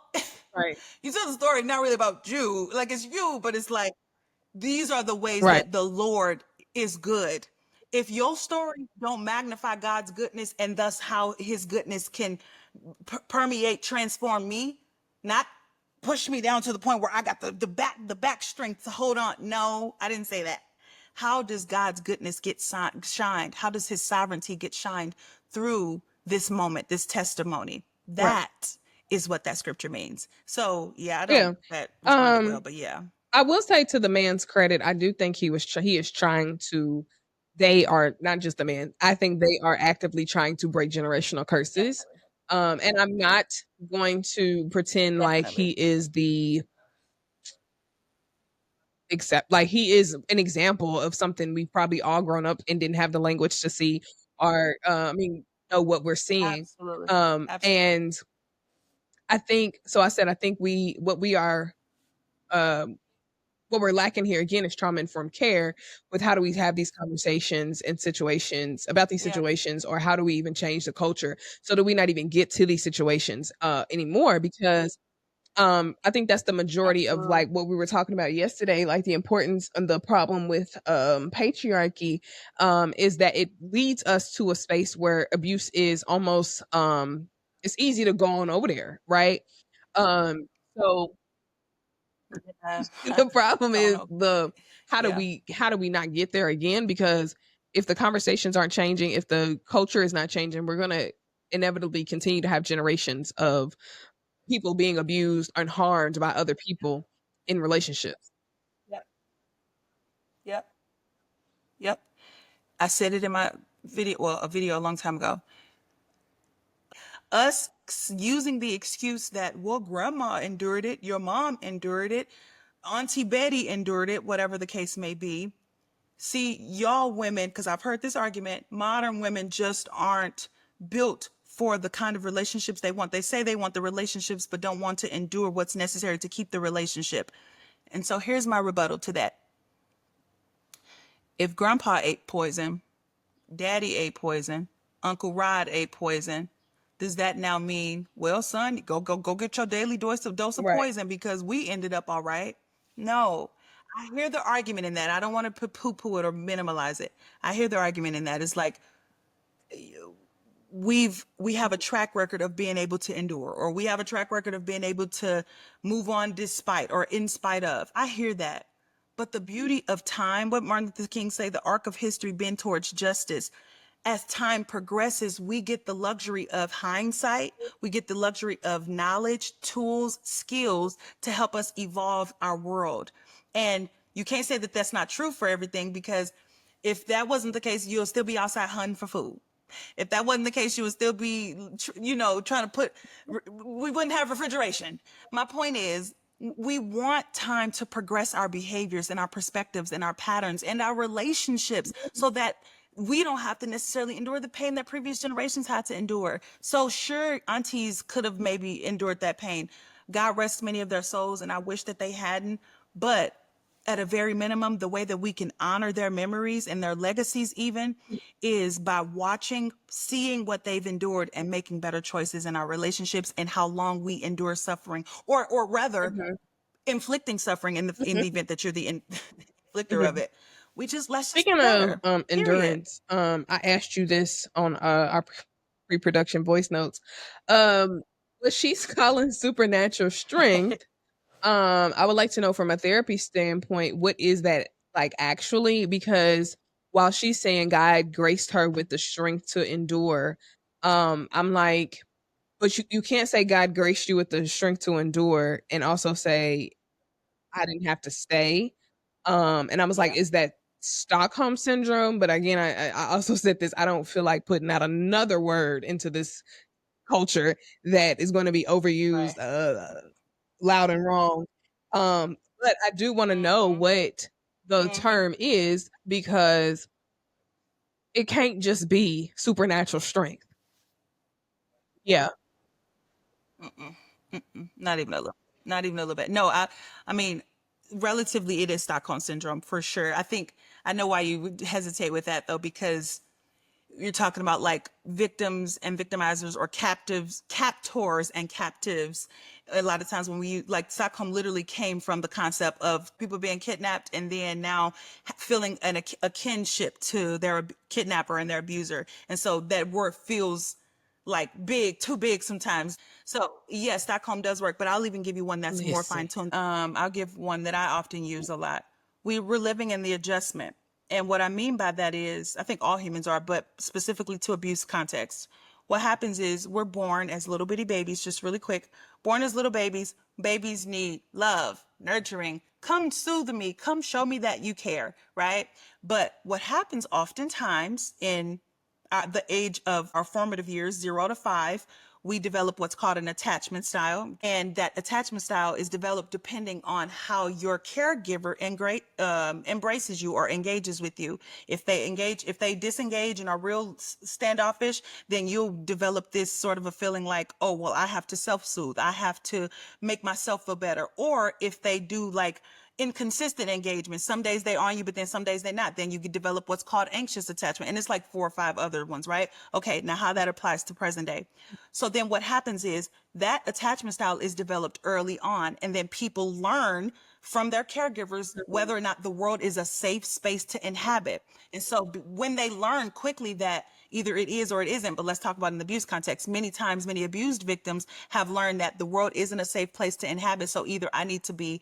Right. you tell the story not really about you, like it's you, but it's like these are the ways Right. that the Lord is good. If your story don't magnify God's goodness and thus how his goodness can permeate, transform me, not push me down to the point where I got the back strength to hold on. No, I didn't say that. How does God's goodness get shined? How does his sovereignty get shined through this moment, this testimony? Right. That is what that scripture means. So yeah, I Yeah. don't that responded well, Um but yeah. I will say to the man's credit, I do think he is trying to they are not just the man. I think they are actively trying to break generational curses. Definitely. And I'm not going to pretend like he Definitely. is the except like he is an example of something we've probably all grown up and didn't have the language to see or I mean know what we're seeing. Absolutely. Absolutely. And I think so I said I think we what we are um what we're lacking here again is trauma informed care with how do we have these conversations and situations about these Yeah, situations or how do we even change the culture so that we not even get to these situations anymore because I think that's the majority of absolutely. like what we were talking about yesterday, like the importance and the problem with patriarchy is that it leads us to a space where abuse is almost it's easy to go on over there, right? Um so Yeah. the problem Don't is know. the Yeah. how do we not get there again because if the conversations aren't changing, if the culture is not changing, we're going to inevitably continue to have generations of people being abused and harmed by other people in relationships. Yep. Yep. Yep. I said it in my video, well, a video a long time ago. Us using the excuse that, well, grandma endured it, your mom endured it, Auntie Betty endured it, whatever the case may be. See, y'all women, because I've heard this argument, modern women just aren't built for the kind of relationships they want. They say they want the relationships, but don't want to endure what's necessary to keep the relationship. And so here's my rebuttal to that. If grandpa ate poison, daddy ate poison, Uncle Rod ate poison, does that now mean, well, son, go get your daily dose of Right. poison because we ended up all right? No. I hear the argument in that. I don't want to poo-poo it or minimalize it. I hear the argument in that. It's like we have a track record of being able to endure, or we have a track record of being able to move on despite or in spite of. I hear that. But the beauty of time, what Martin Luther King say, the arc of history bend towards justice. As time progresses, we get the luxury of hindsight. We get the luxury of knowledge, tools, skills to help us evolve our world. And you can't say that that's not true for everything, because if that wasn't the case, you'll still be outside hunting for food. If that wasn't the case, you would still be, trying to we wouldn't have refrigeration. My point is, we want time to progress our behaviors and our perspectives and our patterns and our relationships so that we don't have to necessarily endure the pain that previous generations had to endure. So sure, aunties could have maybe endured that pain. God rest many of their souls, and I wish that they hadn't. But at a very minimum, the way that we can honor their memories and their legacies even is by watching, seeing what they've endured and making better choices in our relationships and how long we endure suffering, or rather Mhm. inflicting suffering in Mhm. the event that you're the inflictor of Mhm. it. Let's just Speaking be of better. Period. endurance, I asked you this on our pre-production voice notes. Um, what she's calling supernatural strength. I would like to know from a therapy standpoint, what is that like actually? Because while she's saying God graced her with the strength to endure, I'm like, but you can't say God graced you with the strength to endure and also say I didn't have to stay. And I was like, Yeah. is that Stockholm syndrome? But again, I also said this. I don't feel like putting out another word into this culture that is going to be overused, Right. loud and wrong. But I do want to know Mm-hmm. what the Mm-hmm. term is because it can't just be supernatural strength. Yeah. Not even a little. Not even a little bit. No, I mean, relatively, it is Stockholm syndrome for sure. I think I know why you would hesitate with that though, because you're talking about like victims and victimizers, or captors and captives. A lot of times when we like Stockholm literally came from the concept of people being kidnapped and then now feeling a kinship to their kidnapper and their abuser. And so that word feels like big, too big sometimes. So yes, Stockholm does work, but I'll even give you one that's more Listen. fine tuned. I'll give one that I often use a lot. We're living in the adjustment. And what I mean by that is, I think all humans are, but specifically to abuse context. What happens is we're born as little bitty babies, just really quick. Born as little babies, babies need love, nurturing. Come soothe me, come show me that you care, right? But what happens oftentimes in the age of our formative years, 0 to 5, we develop what's called an attachment style. And that attachment style is developed depending on how your caregiver embraces you or engages with you. If they disengage and are real standoffish, then you'll develop this sort of a feeling like, oh, well, I have to self-soothe. I have to make myself feel better. Or if they do like inconsistent engagement. Some days they're on you, but then some days they're not. Then you could develop what's called anxious attachment. And it's like 4 or 5 other ones, right? Okay, now how that applies to present day. So then what happens is that attachment style is developed early on, and then people learn from their caregivers whether or not the world is a safe space to inhabit. And so when they learn quickly that either it is or it isn't, but let's talk about an abuse context. Many times, many abused victims have learned that the world isn't a safe place to inhabit. So either I need to be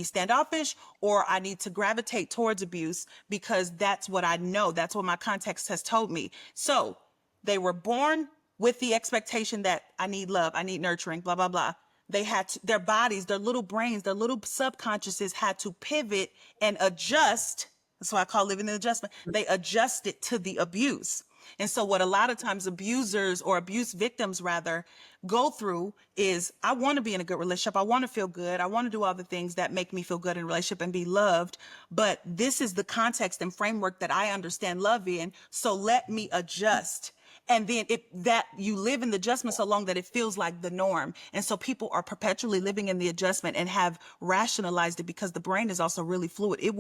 standoffish, or I need to gravitate towards abuse because that's what I know. That's what my context has told me. So they were born with the expectation that I need love, I need nurturing, blah, blah, blah. Their bodies, their little brains, their little subconsciouses had to pivot and adjust. That's why I call living in adjustment. They adjusted to the abuse. And so what a lot of times abusers, or abuse victims rather, go through is, I want to be in a good relationship. I want to feel good. I want to do all the things that make me feel good in a relationship and be loved. But this is the context and framework that I understand love in. So let me adjust. And then it that you live in the adjustment so long that it feels like the norm. And so people are perpetually living in the adjustment and have rationalized it, because the brain is also really fluid. It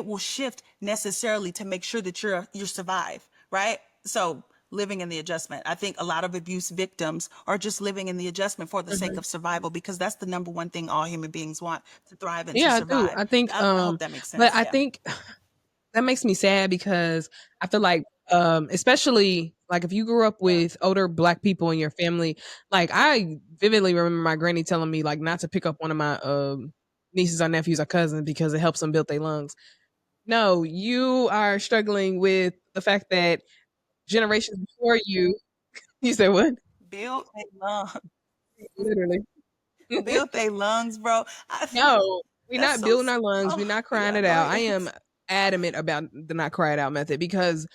will shift necessarily to make sure that you survive, right? So living in the adjustment. I think a lot of abuse victims are just living in the adjustment for the sake Mhm. of survival, because that's the number one thing all human beings want, to thrive and to Yeah, I do. survive. I think, I hope that makes but sense. I Yeah. think that makes me sad because I feel like, especially like if you grew up Yeah. with older black people in your family, like I vividly remember my granny telling me like not to pick up one of my nieces or nephews or cousins because it helps them build their lungs. No, you are struggling with the fact that generations before you, you said what? Build a lung. Literally. Build their lungs, bro. No, we're That's not so. building our lungs. We're Oh, not crying yeah. it Go out. I ahead. am adamant about the not cry it out method because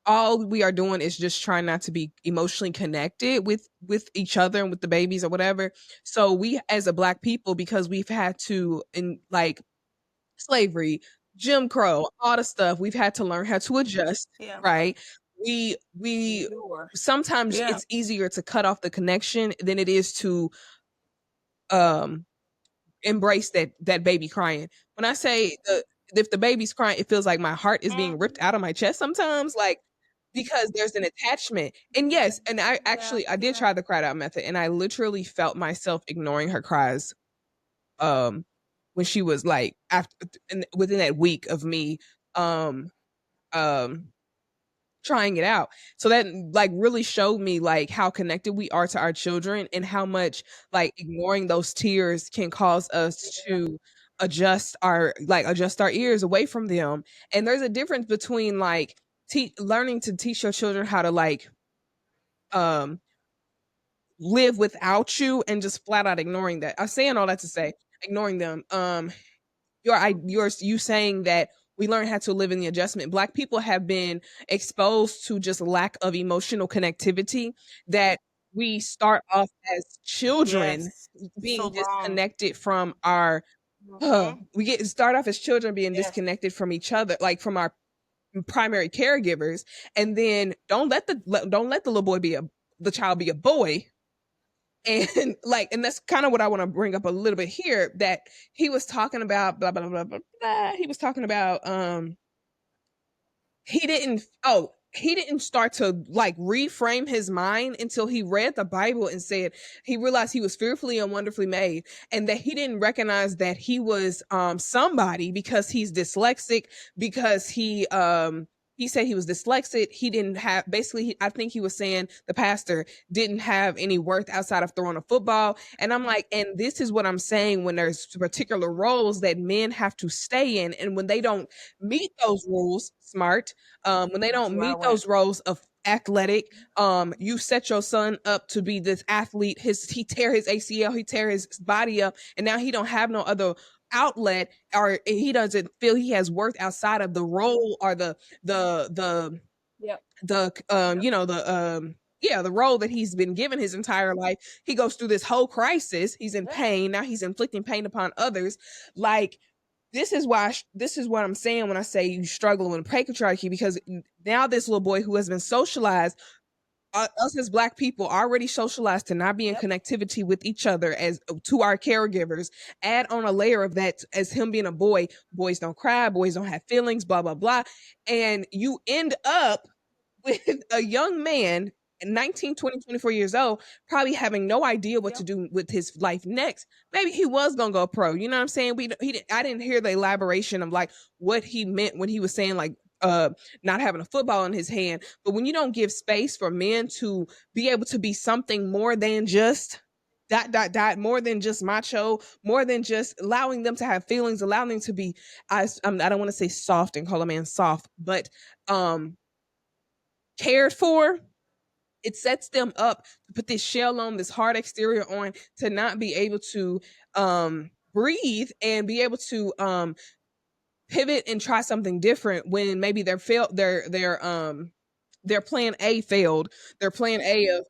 all we are doing is just trying not to be emotionally connected with each other and with the babies or whatever. So we as a black people, because we've had to in like slavery, Jim Crow, all the stuff, we've had to learn how to adjust, Yeah. right? We Endure. sometimes Yeah. it's easier to cut off the connection than it is to um embrace that baby crying. When I say if the baby's crying, it feels like my heart is being ripped Mhm. out of my chest sometimes, like because there's an attachment. And yes, and Yeah. I did Yeah. try the cried out method, and I literally felt myself ignoring her cries. Um, when she was like after and within that week of me, um, um, trying it out. So that like really showed me like how connected we are to our children and how much like ignoring those tears can cause us to adjust our ears away from them. And there's a difference between like learning to teach your children how to like um live without you and just flat out ignoring that. I'm saying all that to say ignoring them. You're you saying that we learn how to live in the adjustment. Black people have been exposed to just lack of emotional connectivity that we start off as children Yes. So being long. disconnected from our Hmm. we get start off as children being Yes. disconnected from each other, like from our primary caregivers, and then don't let the little boy be the child be a boy. And like, and that's kind of what I want to bring up a little bit here, that he was talking about blah blah blah blah blah. He was talking about he didn't start to like reframe his mind until he read the Bible and said he realized he was fearfully and wonderfully made, and that he didn't recognize that he was somebody because he's dyslexic, because he said he was dyslexic. He didn't have basically I think he was saying the pastor didn't have any worth outside of throwing a football. And I'm like, and this is what I'm saying, when there's particular roles that men have to stay in, and when they don't meet those rules, smart, when they That's don't where I meet went. those roles of athletic, you set your son up to be this athlete. He tear his ACL, he tear his body up, and now he don't have no other outlet, or he doesn't feel he has worth outside of the role or the the Yep. the Yep. you know the role that he's been given his entire life. He goes through this whole crisis, he's in Yeah. pain, now he's inflicting pain upon others. Like, this is what I'm saying when I say you struggle with patriarchy, because now this little boy who has been socialized, us as black people already socialized to not be in Yep. connectivity with each other as to our caregivers. Add on a layer of that as him being a boy. Boys don't cry, boys don't have feelings, blah blah blah. And you end up with a young man, 19, 20, 24 years old, probably having no idea what to Yep. do with his life next. Maybe he was gonna go pro. You know what I'm saying? I didn't hear the elaboration of like what he meant when he was saying like not having a football in his hand. But when you don't give space for men to be able to be something more than just more than just macho, more than just allowing them to have feelings, allowing them to be I don't want to say soft and call a man soft, but um cared for, it sets them up to put this shell on, this hard exterior on, to not be able to breathe and be able to pivot and try something different when maybe their plan A failed. Their plan A of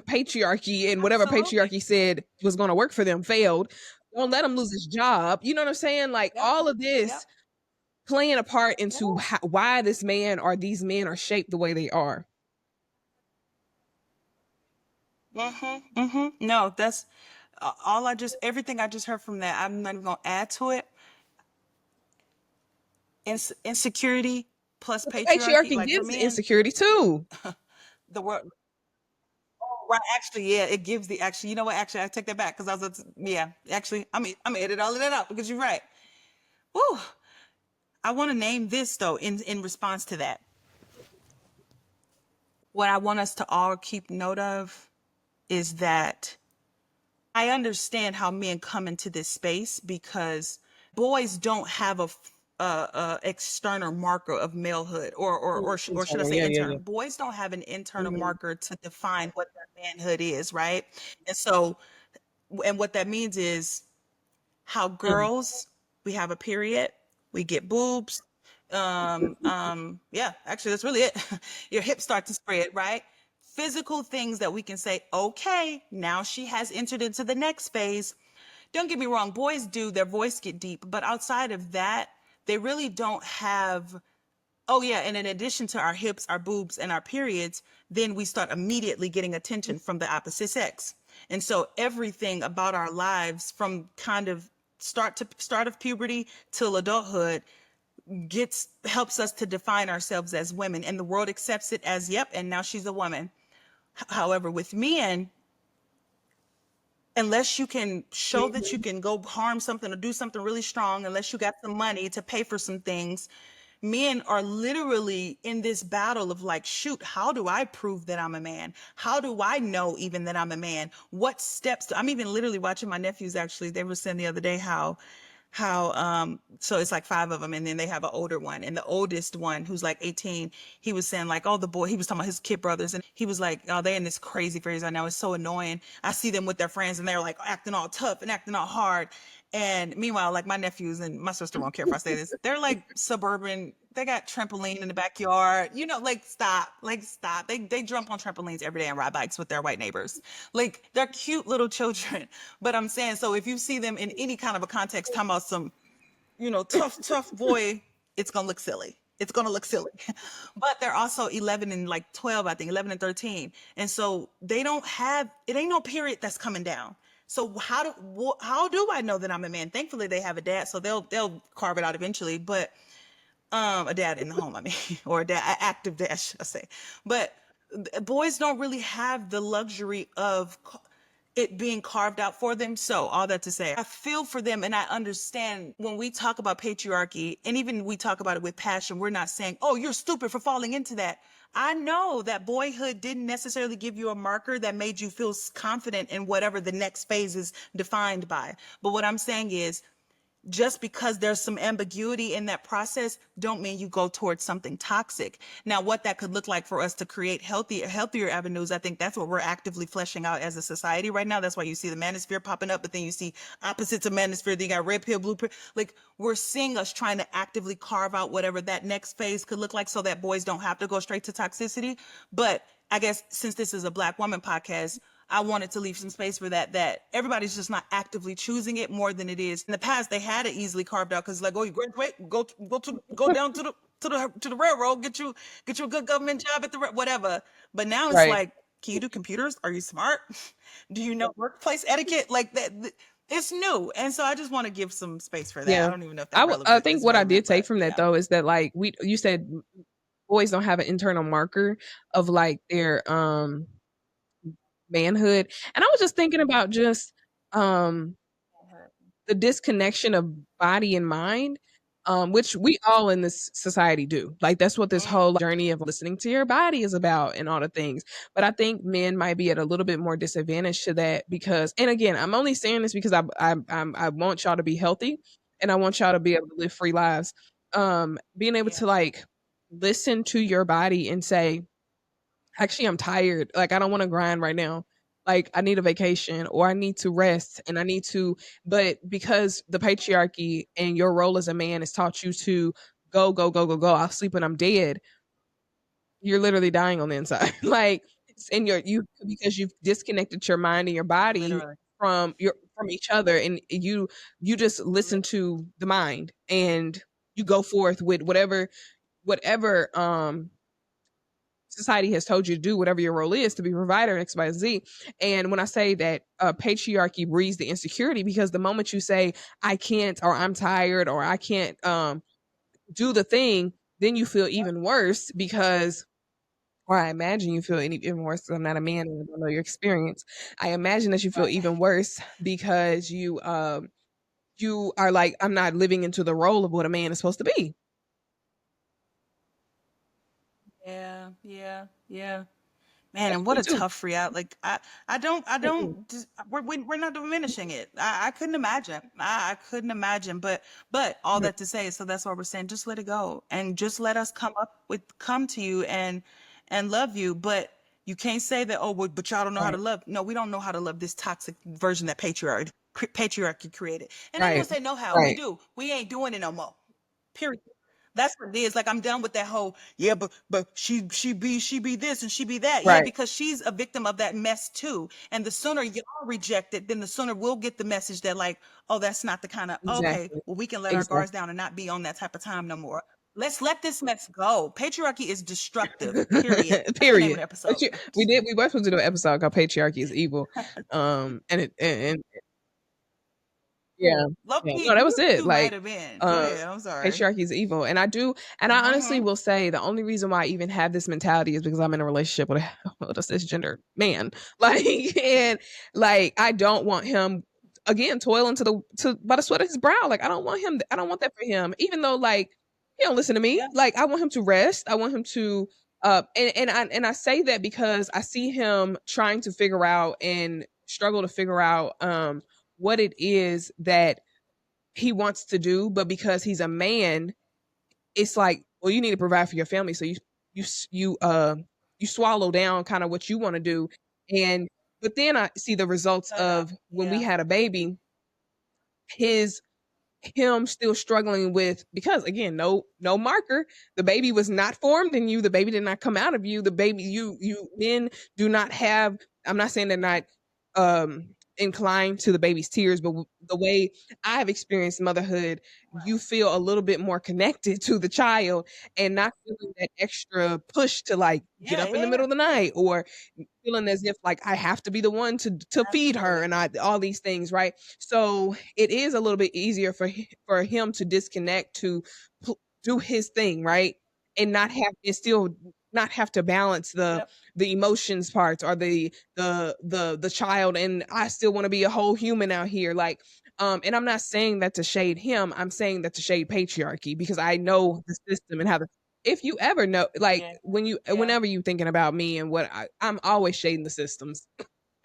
patriarchy and whatever Absolutely. patriarchy said was going to work for them failed. Don't let him lose his job. You know what I'm saying? Like Yep. all of Yep. this playing a part into Yeah. why this man or these men are shaped the way they are. No, that's all I just, everything I just heard from that. I'm not even gonna add to it. Insecurity plus patriarchy, Patriarchy like for gives men, insecurity too. the word, right? Actually, yeah, it gives the, actually, you know what? Actually, I take that back because I was, yeah, actually, I'm gonna edit all of that out because you're right. Woo. I want to name this though in response to that. What I want us to all keep note of is that I understand how men come into this space because boys don't have a external marker of malehood, or should I Internal. say Yeah, yeah, yeah. internal? Boys don't have an internal Mhm. marker to define what their manhood is, right? And so, and what that means is how Mm. girls, we have a period, we get boobs. Yeah, actually, that's really it. Your hips start to spread, right? Physical things that we can say, okay, now she has entered into the next phase. Don't get me wrong, boys do, their voice get deep, but outside of that, they really don't have. Oh yeah, and in addition to our hips, our boobs, and our periods, then we start immediately getting attention from the opposite sex. And so everything about our lives from kind of start of puberty till adulthood gets helps us to define ourselves as women, and the world accepts it as, yep, and now she's a woman. However, with men, unless you can show that you Mhm. can go harm something or do something really strong, unless you got some money to pay for some things, men are literally in this battle of like, shoot, how do I prove that I'm a man? How do I know even that I'm a man? What steps I'm even literally watching my nephews, actually, they were saying the other day how so it's like five of them, and then they have an older one, and the oldest one, who's like 18, he was saying like, oh, the boy, he was talking about his kid brothers, and he was like, oh, they're in this crazy phase right now, it's so annoying. I see them with their friends and they're like acting all tough and acting all hard, and meanwhile, like my nephews, and my sister won't care if I say this, they're like suburban, they got trampoline in the backyard, like stop, they jump on trampolines every day and ride bikes with their white neighbors. Like they're cute little children. But I'm saying, so if you see them in any kind of a context talking about some, tough boy, it's gonna look silly. It's gonna look silly. But they're also 11 and like 12, I think, 11 and 13. And so they don't have, it ain't no period that's coming down. So how do I know that I'm a man? Thankfully they have a dad, so they'll carve it out eventually. But a dad in the home, I mean, or a dad, active dad, should I say. But boys don't really have the luxury of it being carved out for them. So all that to say, I feel for them, and I understand when we talk about patriarchy, and even we talk about it with passion, we're not saying, oh, you're stupid for falling into that. I know that boyhood didn't necessarily give you a marker that made you feel confident in whatever the next phase is defined by. But what I'm saying is, just because there's some ambiguity in that process don't mean you go towards something toxic. Now, what that could look like for us to create healthier avenues, I think that's what we're actively fleshing out as a society right now. That's why you see the manosphere popping up, but then you see opposites of manosphere. Then you got red pill, blue pill. Like, we're seeing us trying to actively carve out whatever that next phase could look like so that boys don't have to go straight to toxicity. But I guess since this is a Black woman podcast, I wanted to leave some space for that everybody's just not actively choosing it more than it is. In the past, they had it easily carved out because, like, oh, you graduate, go down to the railroad, get you a good government job at the whatever. But now it's Right. like, can you do computers? Are you smart? Do you know workplace etiquette? Like that, it's new, and so I just want to give some space for that. I Yeah. don't even know if I that w- I relevant think is what I relevant, did take but from that yeah. though is that like you said boys don't have an internal marker of like their manhood. And I was just thinking about just um the disconnection of body and mind, which we all in this society do. Like that's what this Mm, whole journey of listening to your body is about and all the things. But I think men might be at a little bit more disadvantage to that because, and again, I'm only saying this because I want y'all to be healthy and I want y'all to be able to live free lives. Being able yeah. to like listen to your body and say, actually, I'm tired. Like, I don't want to grind right now. Like, I need a vacation or I need to rest and I need to, but because the patriarchy and your role as a man has taught you to go, go, go, go, go, I'll sleep when I'm dead, you're literally dying on the inside. Like, and because you've disconnected your mind and your body Literally. from each other and you just listen to the mind and you go forth with whatever society has told you to do, whatever your role is, to be a provider, X, Y, Z. And when I say that patriarchy breeds the insecurity, because the moment you say I can't, or I'm tired, or I can't do the thing, then you feel even worse because, or I imagine you feel even worse. 'Cause I'm not a man and I don't know your experience. I imagine that you feel Right. even worse because you are like, I'm not living into the role of what a man is supposed to be. Yeah, yeah, yeah. Man, That's and what me a too. tough reality. Like Mm-mm. we're not diminishing it. I couldn't imagine. I couldn't imagine. But all Mhm. that to say, so that's why we're saying, just let it go and just let us come to you and love you. But you can't say that. Oh, well, but y'all don't know how to Right. love. No, we don't know how to love this toxic version that patriarchy created. And anyone Right. say no, how we Right. do. We ain't doing it no more. Period. That's what it is. Like I'm done with that whole yeah, but she be this and she be that. Yeah, Right. because she's a victim of that mess too. And the sooner y'all reject it, then the sooner we'll get the message that like, oh, that's not the kind of okay. Exactly. Well, we can let our Exactly. guards down and not be on that type of time no more. Let's let this mess go. Patriarchy is destructive. Period. That's the name of Period. the episode. We were supposed to do an episode called Patriarchy is Evil. And it and yeah. Low Yeah. key, No, that was it. you might Like, have been. Go um, ahead. I'm sorry. patriarchy is evil. And I honestly Mm-hmm. will say the only reason why I even have this mentality is because I'm in a relationship with with a cisgender man. Like, and like, I don't want him again toiling to by the sweat of his brow. Like, I don't want that for him. Even though like he don't listen to me. Yeah. Like, I want him to rest. I want him to and I say that because I see him trying to figure out and struggle to figure out what it is that he wants to do, but because he's a man, it's like, well, you need to provide for your family, so you you you swallow down kind of what you want to do, and but then I see the results Cut it out. of when we Yeah. had a baby, his him still struggling with, because again, no marker, the baby was not formed in you, the baby did not come out of you, the baby, you men do not have, I'm not saying they're not inclined to the baby's tears, but the way I've experienced motherhood, you feel a little bit more connected to the child and not feeling that extra push to like get Yeah. up in the Yeah. middle Yeah. of the night, or feeling as if like I have to be the one to feed her, Absolutely. and I all these things, right? So it is a little bit easier for him to disconnect, to do his thing, right, and not have and still not have to balance Yep. the emotions parts, or the child, and I still want to be a whole human out here, like and I'm not saying that to shade him, I'm saying that to shade patriarchy, because I know the system and how the, if you ever know, like Yeah. when you Yeah. whenever you thinking about me and what I'm always shading the systems.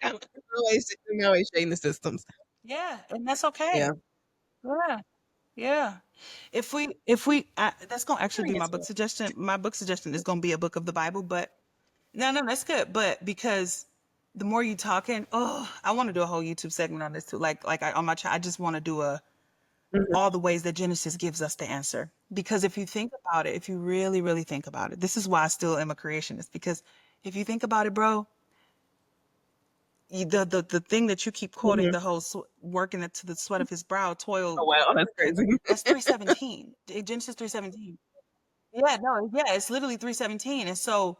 I'm always shading the systems. Yeah. And that's Yeah. okay. Yeah. Yeah. That's gonna actually be my Curious. book suggestion. My book suggestion is gonna be a book of the Bible, but no, that's good. But because the more you talking, oh, I want to do a whole YouTube segment on this too. On my channel, I just want to do a Mhm, all the ways that Genesis gives us the answer. Because if you think about it, if you really, really think about it, this is why I still am a creationist. Because if you think about it, bro, the thing that you keep quoting, mhm. the whole working it to the sweat of his brow, Oh, toil, wow, that's and crazy. that's 317. Genesis 317. Yeah, no, yeah, it's literally 317. And so,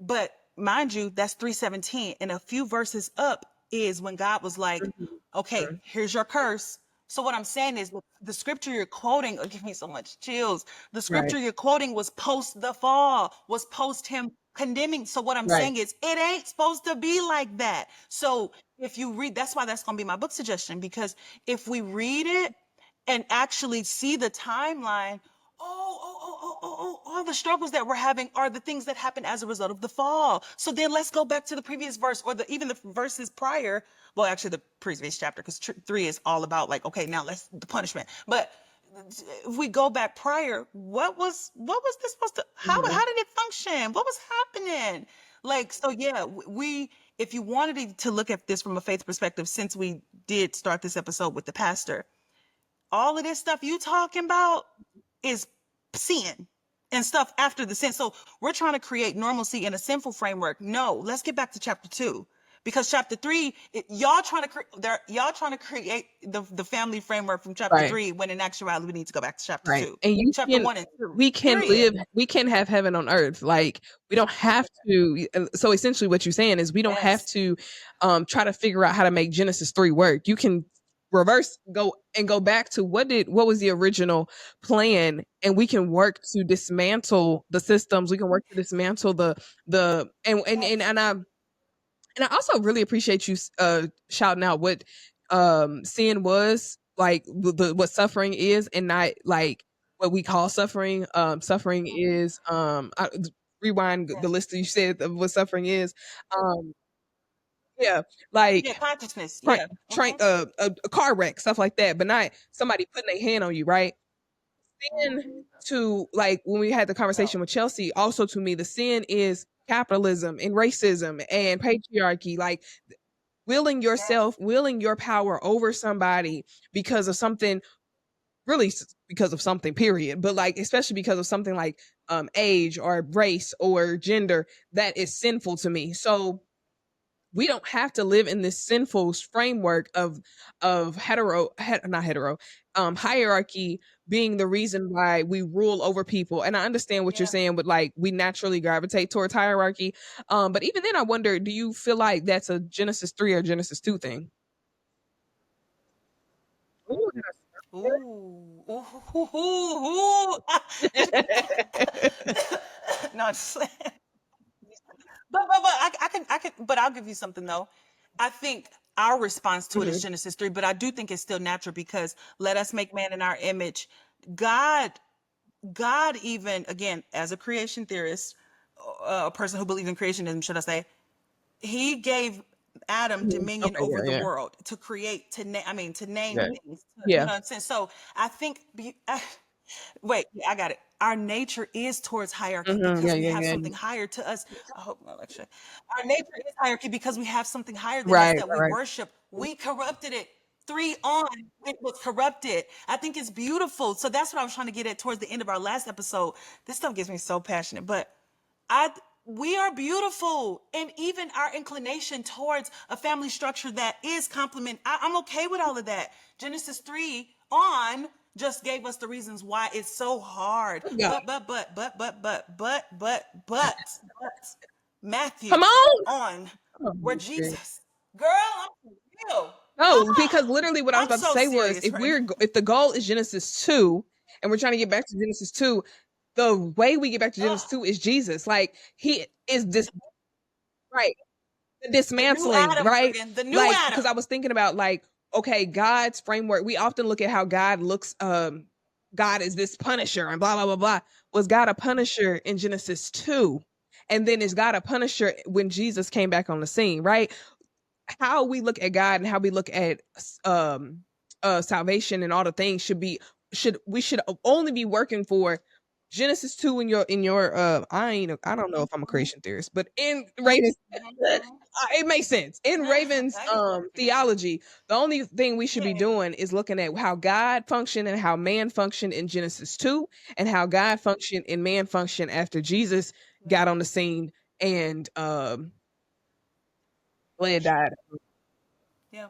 but mind you, that's 317. And a few verses up is when God was like, Mhm, okay, mhm. here's your curse. So what I'm saying is the scripture you're quoting, oh, give me so much chills. The Right, scripture you're quoting was post the fall, was post him condemning. So what I'm right. saying is it ain't supposed to be like that. So if you read, that's why that's going to be my book suggestion, because if we read it and actually see the timeline, all the struggles that we're having are the things that happen as a result of the fall. So then let's go back to the previous verse, or even the verses prior. Well, actually, the previous chapter, because 3 is all about like, okay, now let's the punishment. But if we go back prior, what was this supposed to? Mhm, How did it function? What was happening? Like, so yeah, we if you wanted to look at this from a faith perspective, since we did start this episode with the pastor, all of this stuff you talking about is sin and stuff after the sin. So we're trying to create normalcy in a sinful framework. No, let's get back to chapter 2, because chapter 3, y'all trying to create the family framework from chapter Right. 3, when in actuality we need to go back to chapter Right. 2, And you chapter can 1 and 2. we can Period. live we can have heaven on earth. Like, we don't have to so essentially what you're saying is we don't have Yes. to try to figure out how to make Genesis 3 work. You can reverse go back to what was the original plan, and we can work to dismantle the systems. We can work to dismantle the Yes. and I also really appreciate you shouting out what sin was, like what suffering is, and not like what we call suffering. Suffering Mhm. is rewind the Yes. list that you said of what suffering is. Um yeah, like Yeah, consciousness. train, Yeah. train Hmm. a car wreck, stuff like that, but not somebody putting their hand on you, right? Sin, Hmm. to like when we had the No. conversation with Chelsea, also to me the sin is capitalism and racism and patriarchy, like Yes. wielding your power over somebody because of something, really because of something, period, but like especially because of something like age or race or gender, that is sinful to me. So we don't have to live in this sinful framework of not hetero, hierarchy being the reason why we rule over people. And I understand what you're Yeah. saying, but like we naturally gravitate towards hierarchy. But even then I wonder, do you feel like that's a Genesis 3 or Genesis 2 thing? Ooh, Ooh. Ooh. Ooh. Ooh. No, just, but I can, but I'll give you something though. I think our response to it is Mhm. Genesis 3, but I do think it's still natural, because let us make man in our image. God, God, even again, as a creation theorist, a person who believes in creationism, should I say, he gave Adam Mhm. dominion Okay, over yeah, the yeah, world, to create, to name yeah, things. You yeah. know what I'm saying? So I think, wait, yeah, I got it. Our nature is towards hierarchy Mhm, yeah, because we yeah, have yeah. something higher to us. I hope my lecture. Our nature is hierarchy because we have something higher than us Right, that we right, worship. We corrupted it. 3 on, it was corrupted. I think it's beautiful. So that's what I was trying to get at towards the end of our last episode. This stuff gets me so passionate, but I we are beautiful, and even our inclination towards a family structure that is complement. I'm okay with all of that. Genesis 3 on just gave us the reasons why it's so hard. right. But Come Matthew on. on, Oh, where shit. Jesus, girl, I'm for real. No, because Ah, literally what I was I'm about to so say was, serious right now. if the goal is Genesis 2 and we're trying to get back to Genesis 2, the way we get back to Genesis Ah, 2 is Jesus. Like, he is this, right, the the new dismantling, Adam, right? friend, the new Like, because Adam. I was thinking about, like, okay, God's framework, we often look at how God looks, God is this punisher and blah blah blah blah. Was God a punisher in Genesis 2? And then is God a punisher when Jesus came back on the scene, right? How we look at God and how we look at salvation and all the things should only be working for Genesis 2 in your I don't know if I'm a Mhm, creation theorist, but in Raven's mhm, mhm. it makes sense. In Raven's I get you. theology, the only thing we should be Yeah, doing is looking at how God functioned and how man functioned in Genesis 2 and how God functioned and man functioned after Jesus yeah, got on the scene and bled died. yeah.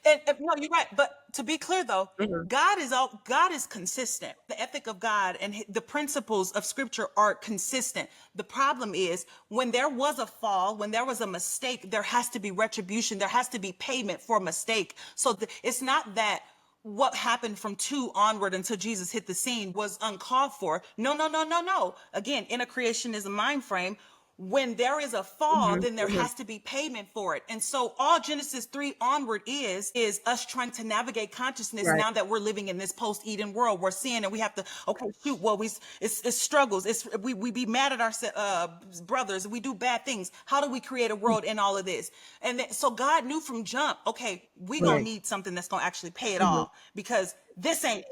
And no, you're right. But to be clear, though, Mhm. God is consistent. The ethic of God and the principles of Scripture are consistent. The problem is when there was a fall, when there was a mistake, there has to be retribution. There has to be payment for a mistake. So it's not that what happened from 2 onward until Jesus hit the scene was uncalled for. No, no, no, no, no. Again, in a creationism mind frame, when there is a fall, Mhm, then there mhm. has to be payment for it. And so all Genesis 3 onward is us trying to navigate consciousness Right. now that we're living in this post-Eden world. We're seeing and we have to, okay, shoot, well, it's struggles. We be mad at our brothers. We do bad things. How do we create a world in all of this? And so God knew from jump, okay, we gonna Right. need something that's gonna actually pay it Mhm. all, because this ain't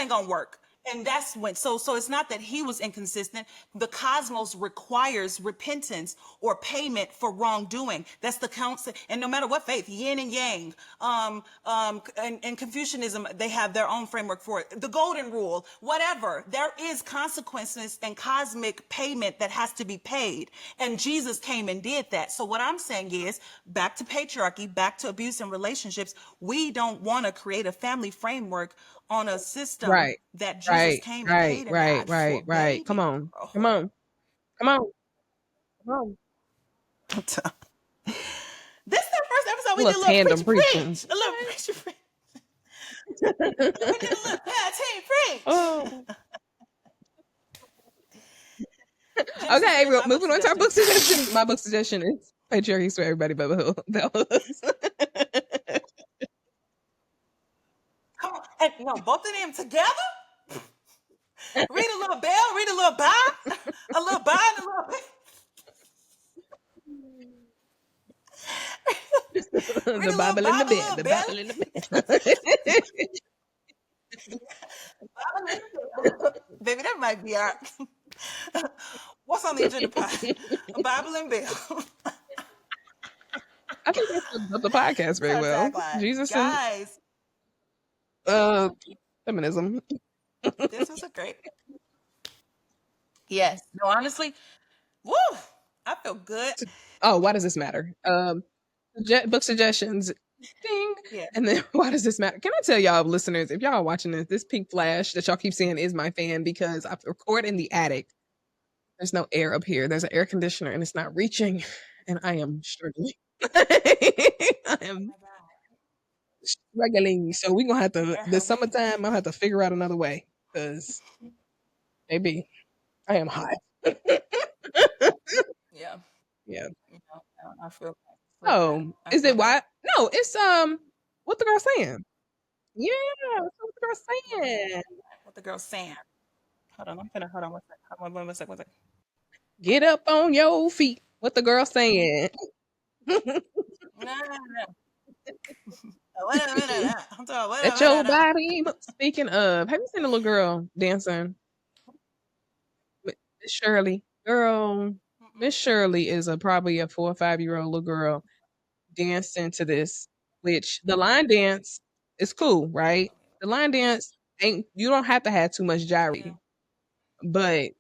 gonna work. And that's when, so it's not that he was inconsistent. The cosmos requires repentance or payment for wrongdoing. That's the counsel. And no matter what faith, yin and yang, and Confucianism, they have their own framework for it. The golden rule, whatever, there is consequences and cosmic payment that has to be paid. And Jesus came and did that. So what I'm saying is, back to patriarchy, back to abuse in relationships, we don't want to create a family framework on a system Right. that Jesus Right. came and Right. paid and Right. died for, Right. Right. Come baby. on. Come Oh. on. Come on. Come on. This is the first episode A we did little a little tandem preach preaching. preach. A little preach preach. We did a little team preach. Oh. Genesis Okay, is well, our book moving on to our suggestion. book suggestion. My book suggestion is Patriarchy for Everybody but Bell Hooks. Come on. And no, both of them together. Read a little bell, read a little bar, a little bar and a little read The a little Bible in the Bible, a bed. little The bell, Bible in the bed. Bible, a little bell. Baby, that might be our what's on the agenda pot? A Bible and bell. I think that's the podcast That's very our well. tagline. Jesus and Guys, uh, feminism. this was a great. Yes. No, honestly, woo! I feel good. Oh, why does this matter? Book suggestions. Ding. Yeah. And then why does this matter? Can I tell y'all listeners, if y'all are watching this pink flash that y'all keep seeing is my fan because I record in the attic. There's no air up here. There's an air conditioner and it's not reaching. And I am struggling. I am struggling. So we're gonna have to Air the help me. summertime, I'll have to figure out another way. Because maybe I am hot. Yeah. Yeah. You know, I feel that. Oh, I is feel it that. why? No, it's what the girl saying? Yeah, that's what the girl saying. What the girl's saying. Hold on, I'm gonna hold on one sec. Hold on, one sec, one sec. Get up on your feet. What the girl saying? No, no, no, no. Wait a minute. I'm talking. Wait a Let your minute. body move. Speaking of, have you seen the little girl dancing? Miss Shirley, girl. Mm-mm. Miss Shirley is probably a 4 or 5 year old little girl dancing to this, which the line dance is cool, right? The line dance ain't you don't have to have too much Yeah. gyrating, but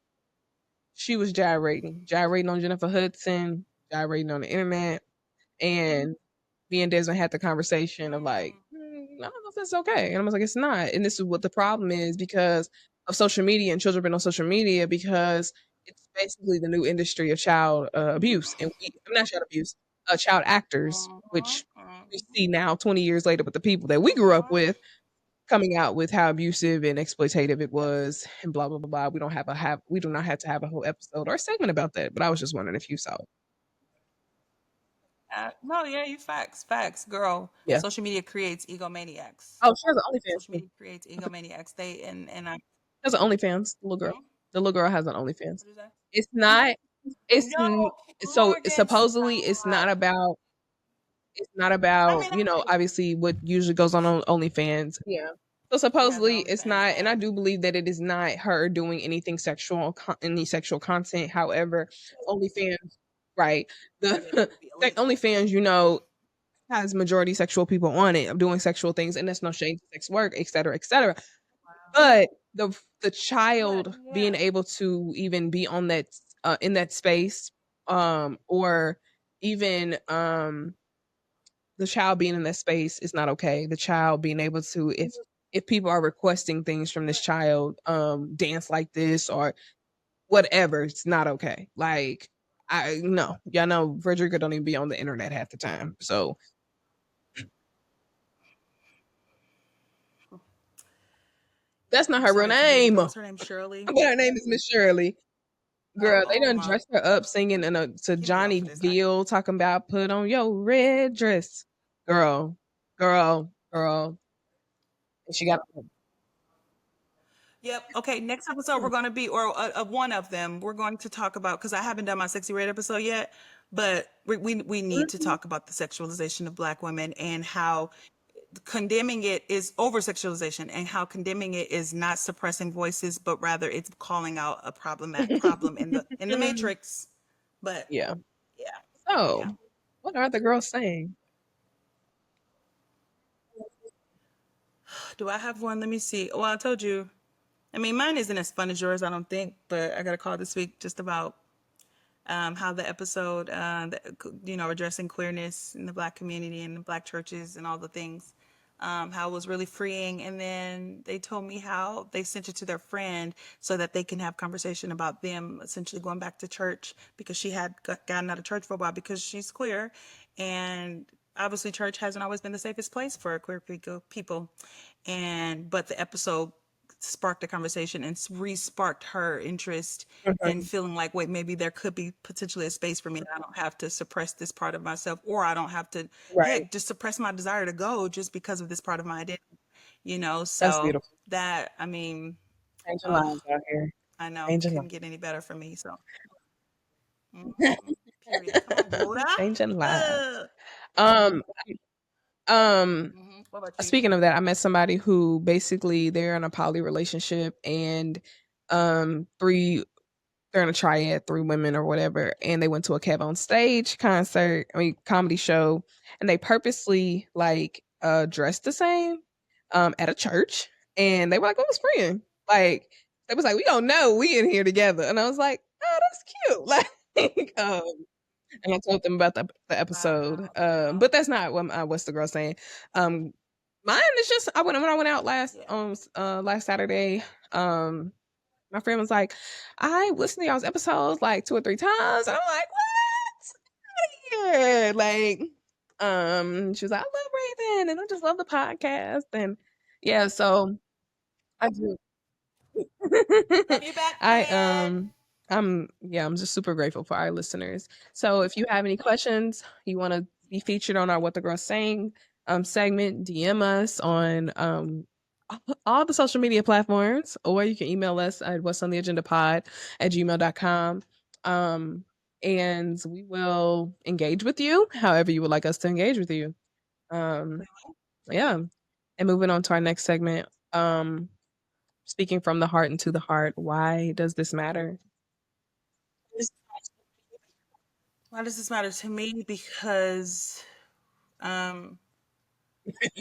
she was gyrating on Jennifer Hudson, gyrating on the internet, and me and Desmond had the conversation of like, Mm. I don't know if that's okay. And I was like, it's not. And this is what the problem is because of social media and children been on social media because it's basically the new industry of child abuse. And I'm not child abuse, child actors, Mhm. which we see now 20 years later with the people that we grew up Mhm. with coming out with how abusive and exploitative it Yep. was and blah blah blah blah. We do not have to have a whole episode or a segment about that. But I was just wondering if you saw it. No, yeah, you facts, girl. Yeah. Social media creates egomaniacs. Oh, she has an OnlyFans Social too. media creates egomaniacs. They and I. Has an OnlyFans, the little girl. Hmm? The little girl has an OnlyFans. What is that? It's not. It's No, so Morgan, supposedly it's stop. not about. It's not I about mean, I do. obviously what usually goes on OnlyFans. Yeah. So She has an supposedly it's OnlyFans. not, and I do believe that it is not her doing anything sexual, any sexual content. However, OnlyFans, right? Yeah, that The would be illegal. OnlyFans, has majority sexual people on it doing sexual things, and that's no shade to sex work, et cetera, et cetera. Wow. But the But child being yeah. able to even be on that in that space, or even the child being in that space is not okay. The child being able to if people are requesting things from this child, dance like this or whatever, it's not okay. Like I no, y'all know Frederica don't even be on the internet half the time. So that's not I'm her real sorry to baby name. girl. But What's her name? Shirley. her name is Miss Shirley. Oh, Girl, they oh done my. dressed her up singing to Get me off Johnny of this. Gill talking about put on your red dress. Girl, girl. And she got Yep. Okay. Next episode, we're going to be, or one of them, we're going to talk about, because I haven't done my Sexy Red episode yet, but we need to talk about the sexualization of Black women and how condemning it is over sexualization, and how condemning it is not suppressing voices, but rather it's calling out a problem in the matrix. But Yeah. yeah, yeah. So, what are the girls saying? Do I have one? Let me see. Well, I told you. I mean, mine isn't as fun as yours, I don't think, but I got a call this week just about how the episode, addressing queerness in the Black community and the Black churches and all the things, how it was really freeing. And then they told me how they sent it to their friend so that they can have conversation about them essentially going back to church, because she had gotten out of church for a while because she's queer. And obviously church hasn't always been the safest place for queer people. But the episode sparked a conversation and re-sparked her interest and Mhm. feeling like, wait, maybe there could be potentially a space for me. I don't have to suppress this part of myself, or I don't have to, Right. heck, just suppress my desire to go just because of this part of my identity, That's So beautiful. that, I mean, Changing uh, lives out here. I know, Changing couldn't lives. get any better for me. So, period. Come on, Rhoda. Changing lives. Um, um, What about you? Speaking of that, I met somebody who basically they're in a poly relationship and three they're in a triad, three women or whatever, and they went to a Kev on Stage concert, I mean comedy show, and they purposely like dressed the same at a church, and they were like, "Oh, it's friend." Like they was like, "We don't know, we in here together," and I was like, "Oh, that's cute." Like, and I told them about the episode, Wow. Wow. but that's not what what's the girl saying. Um, Mine is just I went when I went out Yeah. last Saturday. My friend was like, "I listened to y'all's episodes like 2 or 3 times." And I'm like, "What? Yeah." Like, she was like, "I love Raven and I just love the podcast." And yeah, so I do. Love you back, I friend. I'm just super grateful for our listeners. So if you have any questions, you want to be featured on our What the Girls Saying segment, DM us on all the social media platforms, or you can email us at what's on the agenda pod at gmail.com. Um and we will engage with you however you would like us to engage with you. Um yeah. And moving on to our next segment. Speaking from the heart into the heart, why does this matter? Why does this matter to me? Because um,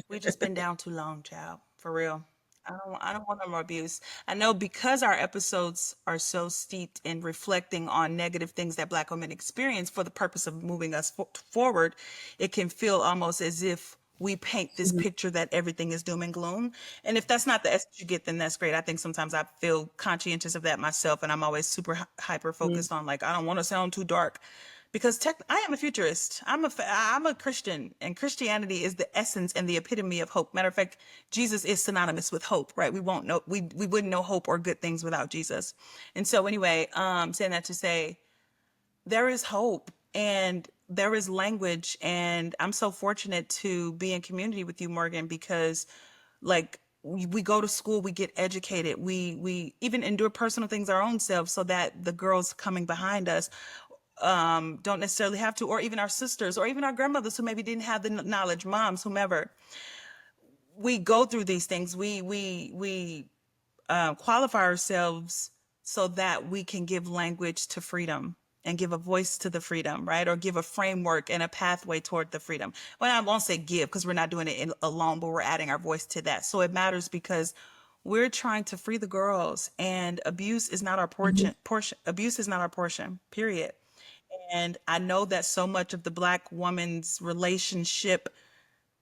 we just been down too long, child. For real. I don't want no more abuse. I know, because our episodes are so steeped in reflecting on negative things that Black women experience for the purpose of moving us forward, it can feel almost as if we paint this Mhm. picture that everything is doom and gloom. And if that's not the essence you get, then that's great. I think sometimes I feel conscientious of that myself, and I'm always super hyper Mhm. focused on, like, I don't want to sound too dark, because I am a futurist. I'm a Christian, and Christianity is the essence and the epitome of hope. Matter of fact, Jesus is synonymous with hope, right? We wouldn't know hope or good things without Jesus. And so anyway, saying that to say, there is hope and there is language, and I'm so fortunate to be in community with you, Morgan, because, like, we go to school, we get educated, we even endure personal things our own selves, so that the girls coming behind us don't necessarily have to, or even our sisters, or even our grandmothers who maybe didn't have the knowledge, moms, whomever. We go through these things. We qualify ourselves so that we can give language to freedom and give a voice to the freedom, right? Or give a framework and a pathway toward the freedom. Well, I won't say give, because we're not doing it alone, but we're adding our voice to that. So it matters because we're trying to free the girls, and abuse is not our Mhm. portion. Abuse is not our portion, period. And I know that so much of the Black woman's relationship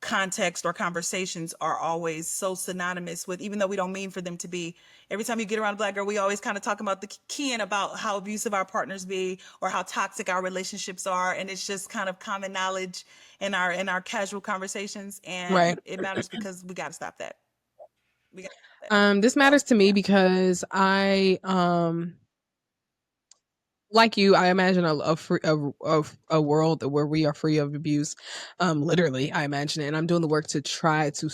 context or conversations are always so synonymous with, even though we don't mean for them to be. Every time you get around a Black girl, we always kind of talk about the key and about how abusive our partners be, or how toxic our relationships are, and it's just kind of common knowledge in our casual conversations. Right. And it matters because we got to stop that. We got to stop that. This So matters to me yeah. because like you, I imagine a world where we are free of abuse. Literally, I imagine it, and I'm doing the work to try to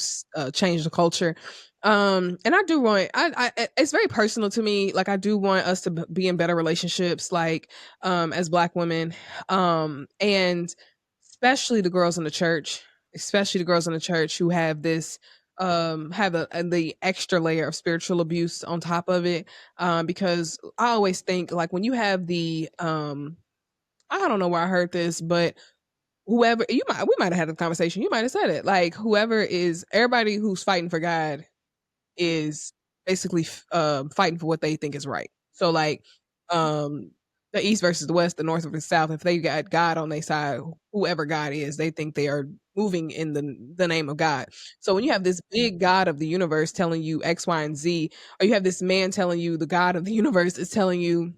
change the culture. And I do want it's very personal to me. Like I do want us to be in better relationships, like as Black women, and especially the girls in the church. especially the girls in the church who have this have the extra layer of spiritual abuse on top of it. Because I always think like when you have the I don't know where I heard this, but whoever you might we might have had a conversation, you might have said it. Like whoever is everybody who's fighting for God is basically fighting for what they think is right. So like um the East versus the West, the North versus the South, if they got God on their side, whoever God is, they think they are moving in the name of God. So when you have this big God of the universe telling you X, Y, and Z, or you have this man telling you the God of the universe is telling you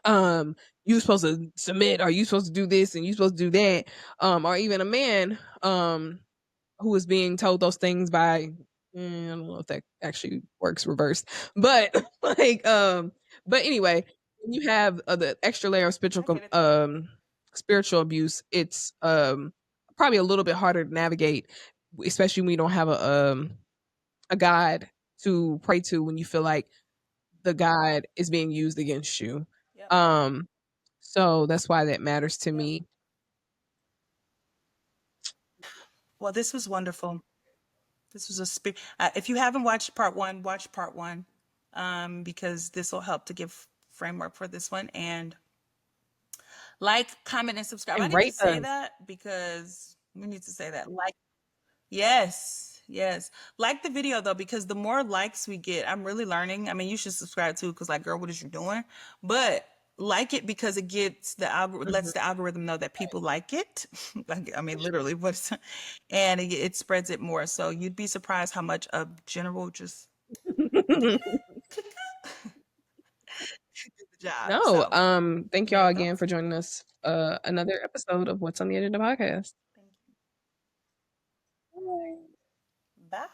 um you supposed to submit, or you supposed to do this and you supposed to do that, or even a man who is being told those things by I don't know if that actually works reversed, but like but anyway, when you have the extra layer of I get it though. spiritual abuse, it's probably a little bit harder to navigate, especially when you don't have a God to pray to when you feel like the God is being used against you. Yep. Um so that's why that matters to Yep. me. Well, this was wonderful. This was a if you haven't watched part one, watch part one, because this will help to give framework for this one. And like, comment, and subscribe. I And need to rate say us. that because we need to say that. Like, yes, yes. Like the video though, because the more likes we get, I'm really learning. I mean, you should subscribe too, because like, girl, what is you doing? But like it because it gets the lets the algorithm know that people like it. Like, I mean, literally, what's and it spreads it more. So you'd be surprised how much a general just did the job. No, So thank yeah, y'all that again was for joining us. Another episode of What's on the Edge of the Podcast. thank you. Bye.